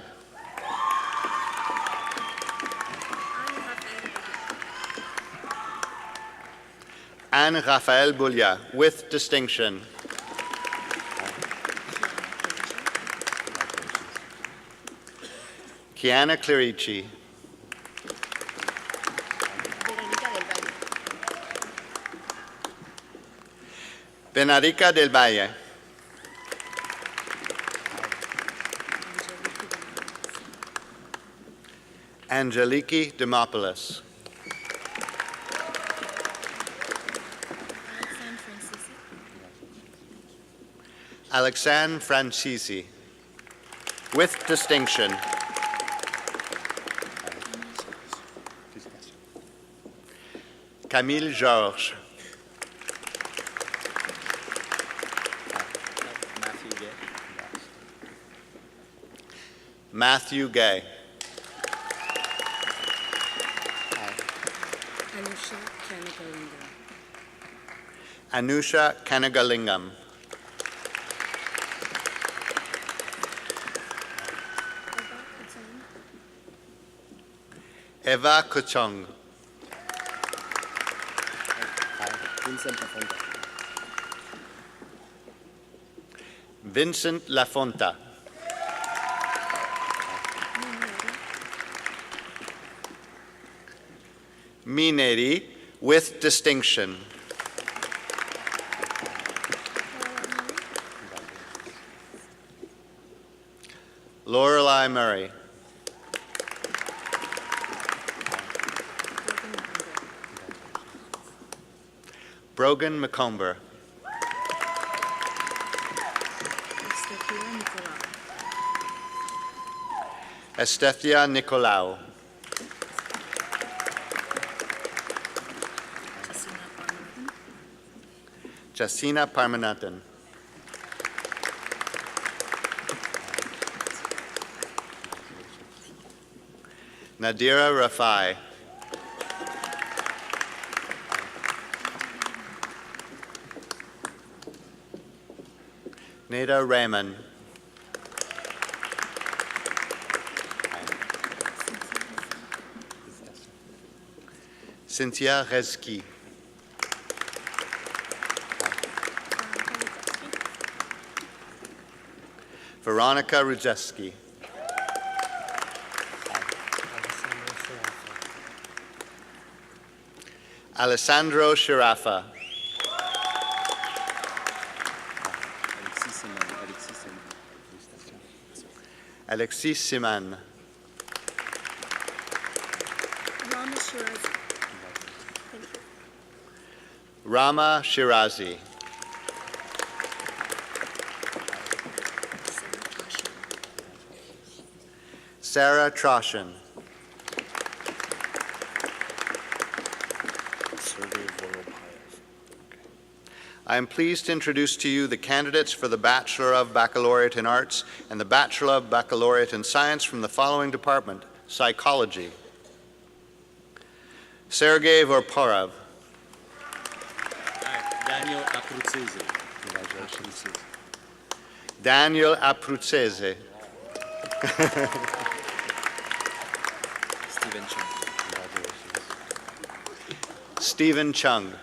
Anne Raphael Boulia with distinction. Kiana Clerici. Benarica del Valle. Angeliki Demopoulos. Alexandre Francisi with distinction. Camille Georges. Matthew Gay. Anusha Kanagalingam. Eva Kuchong. Vincent Lafonta. Mineri with distinction. Lorelei Murray. Brogan McComber. Estefia Nicolau. Jacina Parmanathan. Nadira Rafai. Neda Raymond. Cynthia Rezki. Veronica Rujeski. Alessandro Shirafa. Alexis Siman. Rama Shirazi. Thank you. Rama Shirazi. Sarah Troshin. I am pleased to introduce to you the candidates for the Bachelor of Baccalaureate in Arts and the Bachelor of Baccalaureate in Science from the following department: Psychology. Sergei Vorporov. Daniel Abruzzese. Daniel Abruzzese. Stephen Chung. Stephen Chung.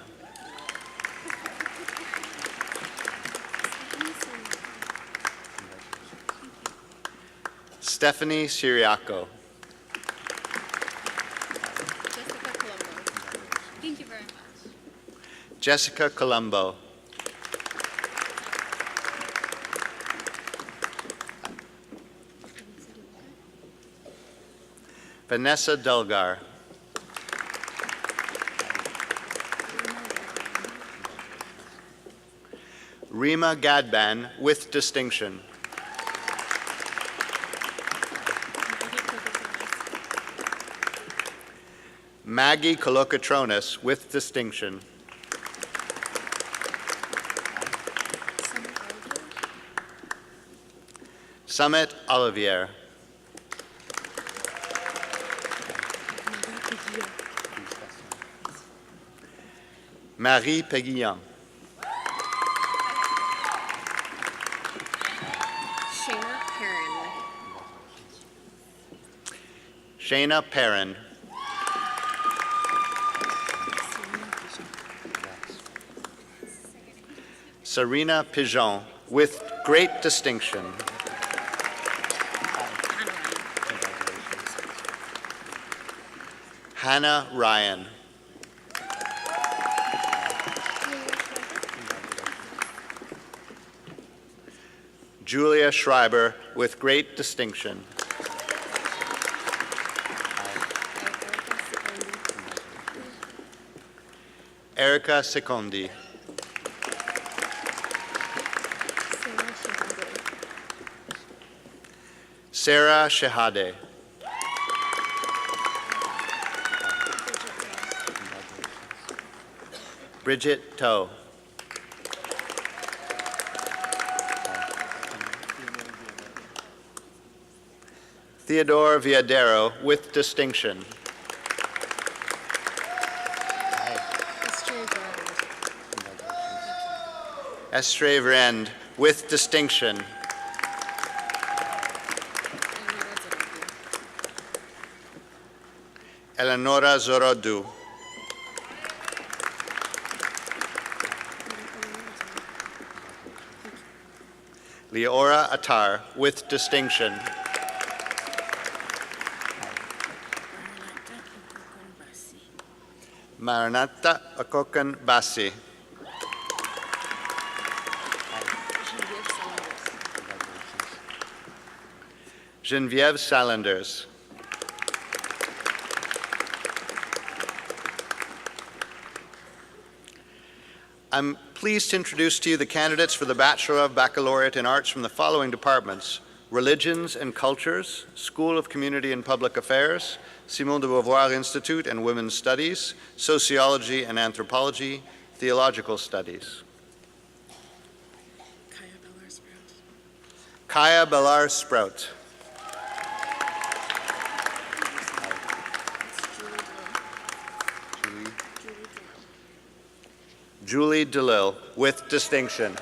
Stephanie Siriaco. Jessica Colombo. Thank you very much. Jessica Colombo. Vanessa Dulgar. Rima Gadban with distinction. Maggie Kolokotronis with distinction. Summit Olivier. Marie Peguillon. Shayna Perrin. Shayna Perrin. Serena Pigeon with great distinction. Hannah Ryan. Julia Schreiber with great distinction. Erica Secondi. Sarah Shehade. Bridget Toe. Theodore Villadero with distinction. Estrée Vrend with distinction. Eleonora Zorodu. Leora Attar with distinction. Maranatha Akokan Bassi. Geneviève Salanders. I'm pleased to introduce to you the candidates for the Bachelor of Baccalaureate in Arts from the following departments: Religions and Cultures, School of Community and Public Affairs, Simone de Beauvoir Institute and Women's Studies, Sociology and Anthropology, Theological Studies. Kaya Bellar Sprout. Julie DeLille, with distinction.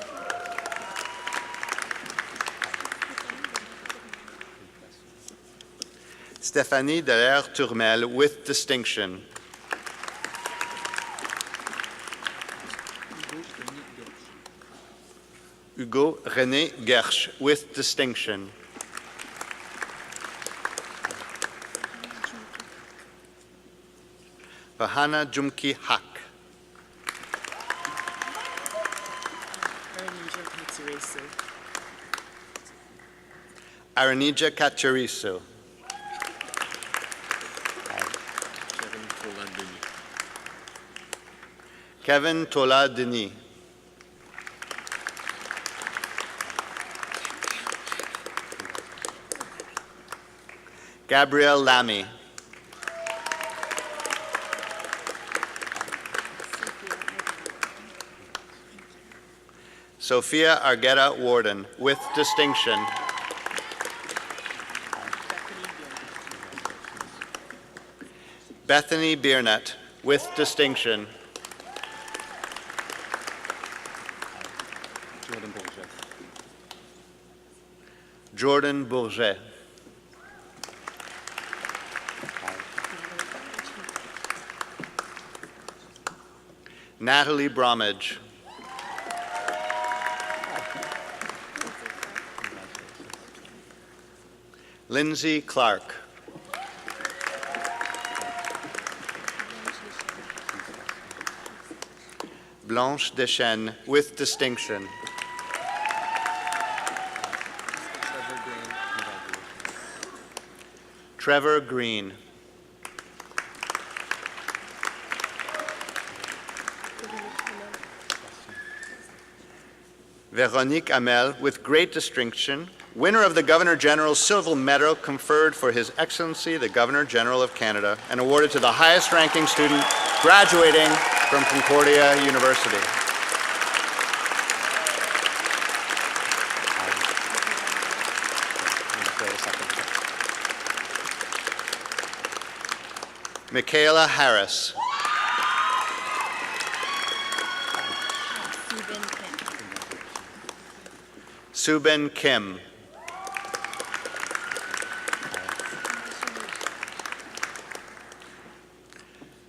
Stéphanie Dallaire-Turmel, with distinction. Hugo René Gersh, with distinction. Vahana Jumki Hak. Aranija Kacharisu. Kevin Tola Denis. Gabrielle Lamy. Sophia Argueta Warden, with distinction. Bethany Biernat, with distinction. Jordan Bourget. Natalie Bromage. Lindsay Clark. Blanche Deschênes, with distinction. Trevor Green. Véronique Hamel, with great distinction, winner of the Governor General's Civil Medal conferred for His Excellency the Governor General of Canada and awarded to the highest ranking student graduating from Concordia University. Michaela Harris. Subin Kim.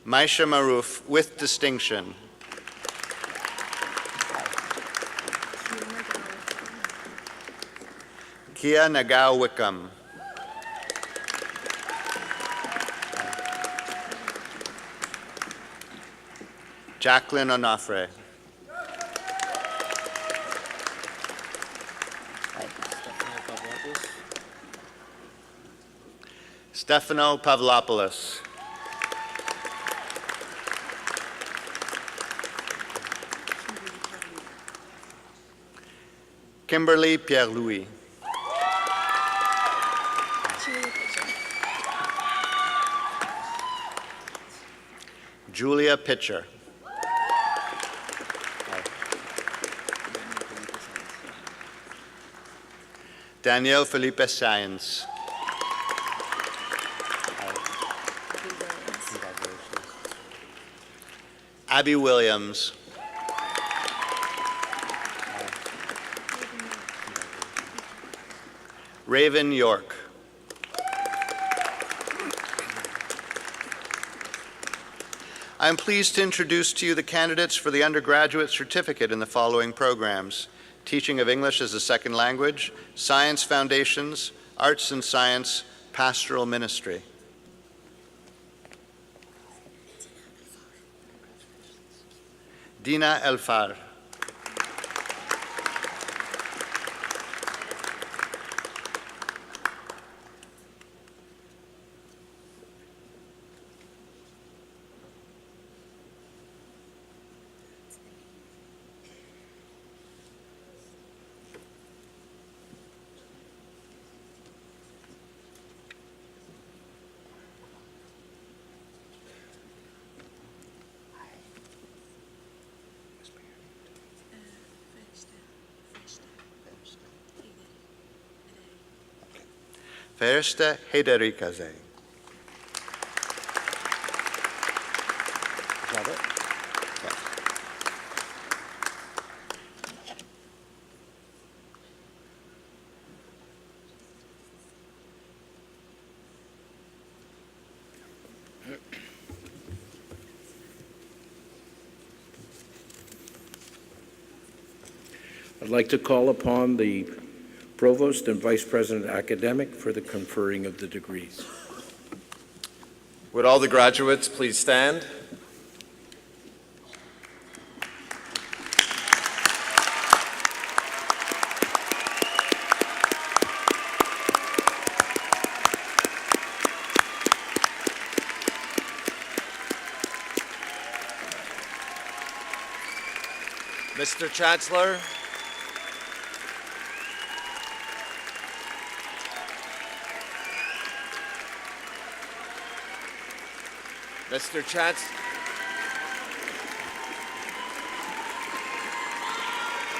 Maisha Maroof, with distinction. Kia Nagao Wickham. Jacqueline Onofre. Stefano Pavlopoulos. Kimberly Pierre-Louis. Julia Pitcher. Danielle Felipe Sáenz. Abby Williams. Raven York. I am pleased to introduce to you the candidates for the undergraduate certificate in the following programs: Teaching of English as a Second Language, Science Foundations, Arts and Science, Pastoral Ministry. Dina Elfar. Ferste Hederikaze. I'd like to call upon the Provost and Vice President Academic for the conferring of the degrees. Would all the graduates please stand? Mr. Chancellor, Mr. Chancellor.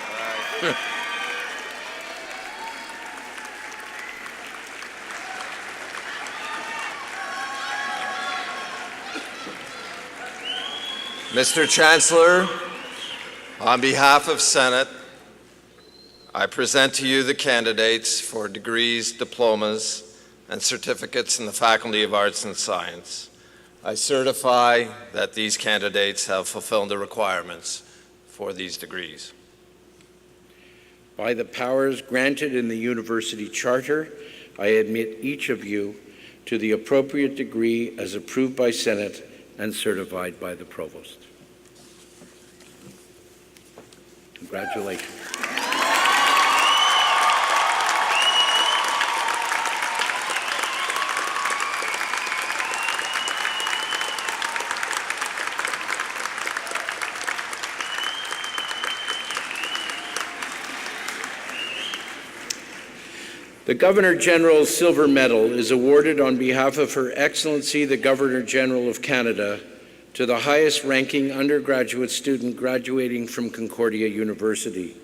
All right. Mr. Chancellor, on behalf of Senate, I present to you the candidates for degrees, diplomas, and certificates in the Faculty of Arts and Science. I certify that these candidates have fulfilled the requirements for these degrees. By the powers granted in the University Charter, I admit each of you to the appropriate degree as approved by Senate and certified by the Provost. Congratulations. The Governor General's Silver Medal is awarded on behalf of Her Excellency the Governor General of Canada to the highest-ranking undergraduate student graduating from Concordia University.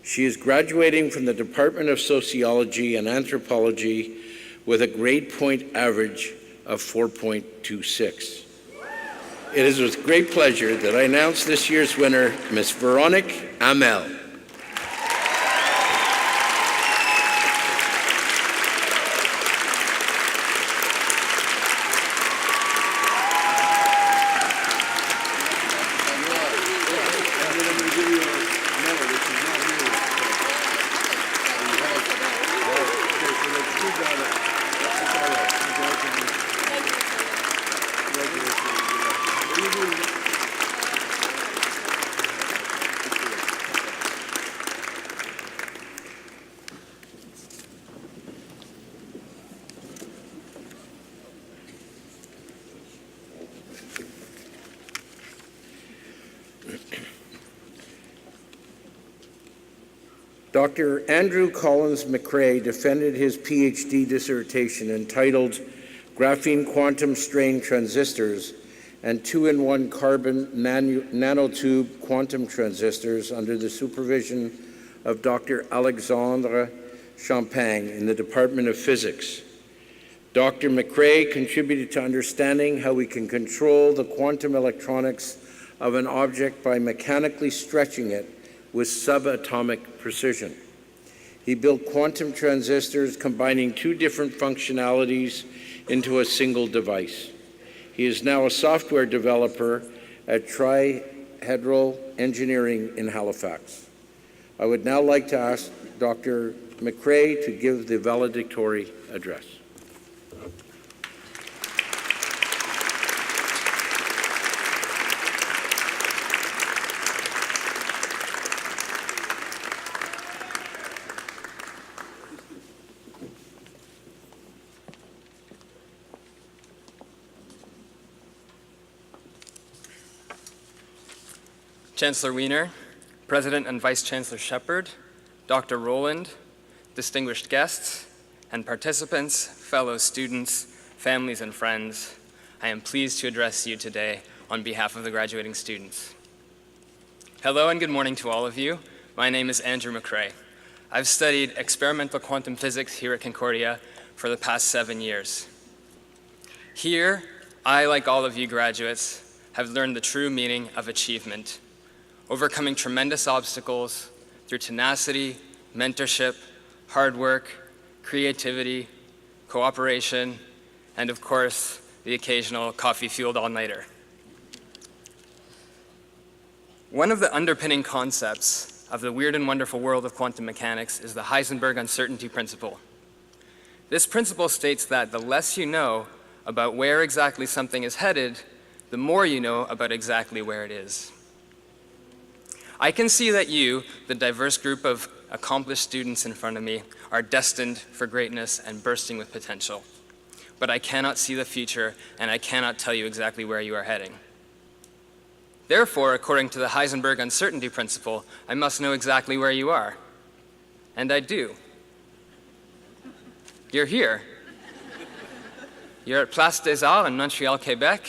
She is graduating from the Department of Sociology and Anthropology with a grade point average of 4.26. It is with great pleasure that I announce this year's winner, Ms. Véronique Hamel. Dr. Andrew Collins McRae defended his PhD dissertation entitled Graphene Quantum Strain Transistors and Two-in-One Carbon Nanotube Quantum Transistors under the supervision of Dr. Alexandre Champagne in the Department of Physics. Dr. McRae contributed to understanding how we can control the quantum electronics of an object by mechanically stretching it with subatomic precision. He built quantum transistors combining two different functionalities into a single device. He is now a software developer at Trihedral Engineering in Halifax. I would now like to ask Dr. McRae to give the valedictory address. Chancellor Wiener, President and Vice Chancellor Shepard, Dr. Rowland, distinguished guests, and participants, fellow students, families, and friends, I am pleased to address you today on behalf of the graduating students. Hello and good morning to all of you. My name is Andrew McRae. I've studied experimental quantum physics here at Concordia for the past 7 years. Here, I, like all of you graduates, have learned the true meaning of achievement, overcoming tremendous obstacles through tenacity, mentorship, hard work, creativity, cooperation, and of course, the occasional coffee-fueled all-nighter. One of the underpinning concepts of the weird and wonderful world of quantum mechanics is the Heisenberg uncertainty principle. This principle states that the less you know about where exactly something is headed, the more you know about exactly where it is. I can see that you, the diverse group of accomplished students in front of me, are destined for greatness and bursting with potential. But I cannot see the future, and I cannot tell you exactly where you are heading. Therefore, according to the Heisenberg uncertainty principle, I must know exactly where you are. And I do. You're here. You're at Place des Arts in Montreal, Quebec,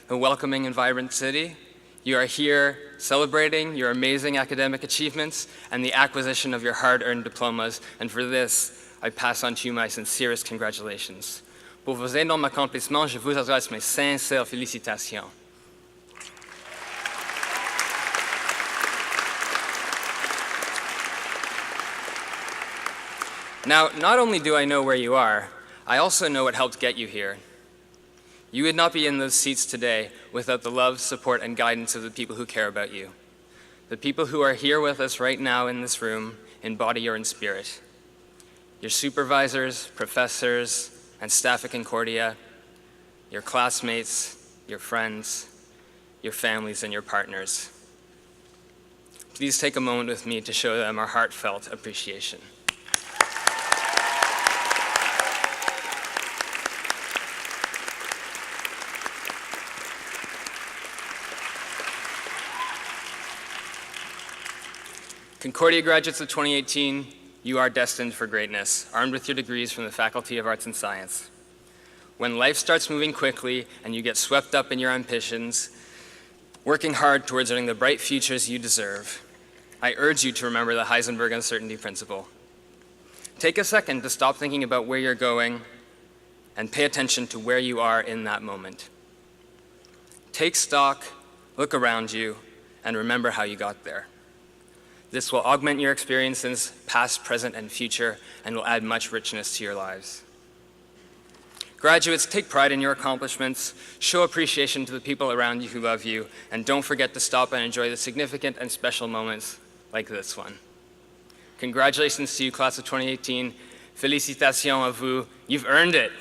a welcoming and vibrant city. You are here celebrating your amazing academic achievements and the acquisition of your hard-earned diplomas, and for this, I pass on to you my sincerest congratulations. Pour vos énormes accomplissements, je vous adresse mes sincères félicitations. Now, not only do I know where you are, I also know what helped get you here. You would not be in those seats today without the love, support, and guidance of the people who care about you. The people who are here with us right now in this room, in body or in spirit. Your supervisors, professors, and staff at Concordia, your classmates, your friends, your families, and your partners. Please take a moment with me to show them our heartfelt appreciation. Concordia graduates of 2018, you are destined for greatness, armed with your degrees from the Faculty of Arts and Science. When life starts moving quickly and you get swept up in your ambitions, working hard towards earning the bright futures you deserve, I urge you to remember the Heisenberg uncertainty principle. Take a second to stop thinking about where you're going and pay attention to where you are in that moment. Take stock, look around you, and remember how you got there. This will augment your experiences, past, present, and future, and will add much richness to your lives. Graduates, take pride in your accomplishments, show appreciation to the people around you who love you, and don't forget to stop and enjoy the significant and special moments like this one. Congratulations to you, class of 2018. Félicitations à vous. You've earned it.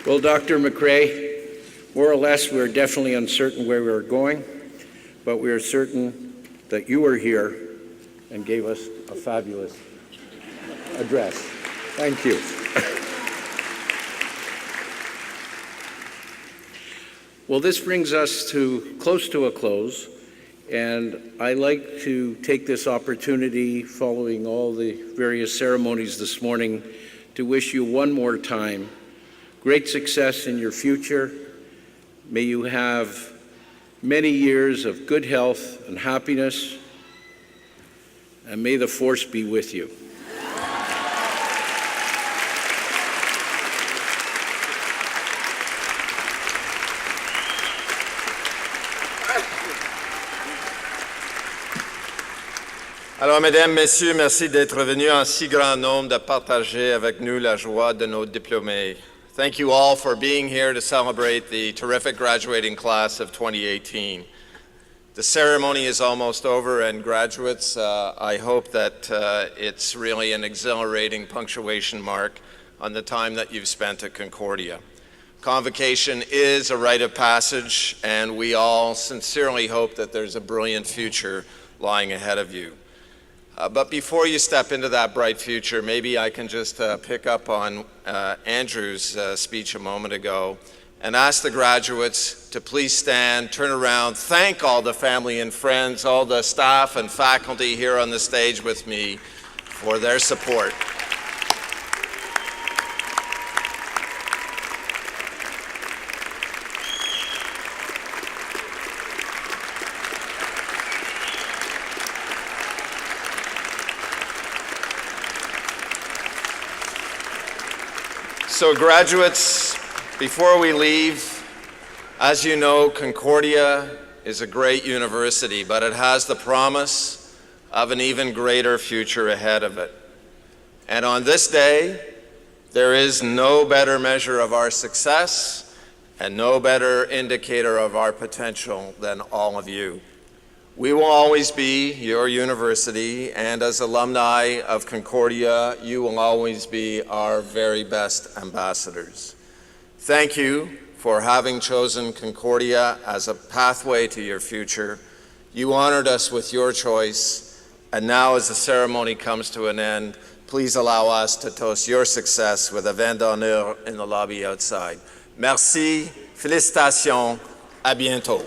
Well, Dr. McRae, more or less, we're definitely uncertain where we're going, but we are certain that you are here and gave us a fabulous address. Thank you. Well, this brings us close to a close, and I'd like to take this opportunity, following all the various ceremonies this morning, to wish you one more time great success in your future. May you have many years of good health and happiness, and may the force be with you. Alors, mesdames, messieurs, merci d'être venus en si grand nombre de partager avec nous la joie de nos diplômés. Thank you all for being here to celebrate the terrific graduating class of 2018. The ceremony is almost over, and graduates, I hope that it's really an exhilarating punctuation mark on the time that you've spent at Concordia. Convocation is a rite of passage, and we all sincerely hope that there's a brilliant future lying ahead of you. But before you step into that bright future, maybe I can just pick up on Andrew's speech a moment ago and ask the graduates to please stand, turn around, thank all the family and friends, all the staff and faculty here on the stage with me for their support. So graduates, before we leave, As you know, Concordia is a great university, but it has the promise of an even greater future ahead of it. And on this day, there is no better measure of our success and no better indicator of our potential than all of you. We will always be your university, and as alumni of Concordia, you will always be our very best ambassadors. Thank you for having chosen Concordia as a pathway to your future. You honored us with your choice, and now as the ceremony comes to an end, please allow us to toast your success with a vin d'honneur in the lobby outside. Merci, félicitations, à bientôt.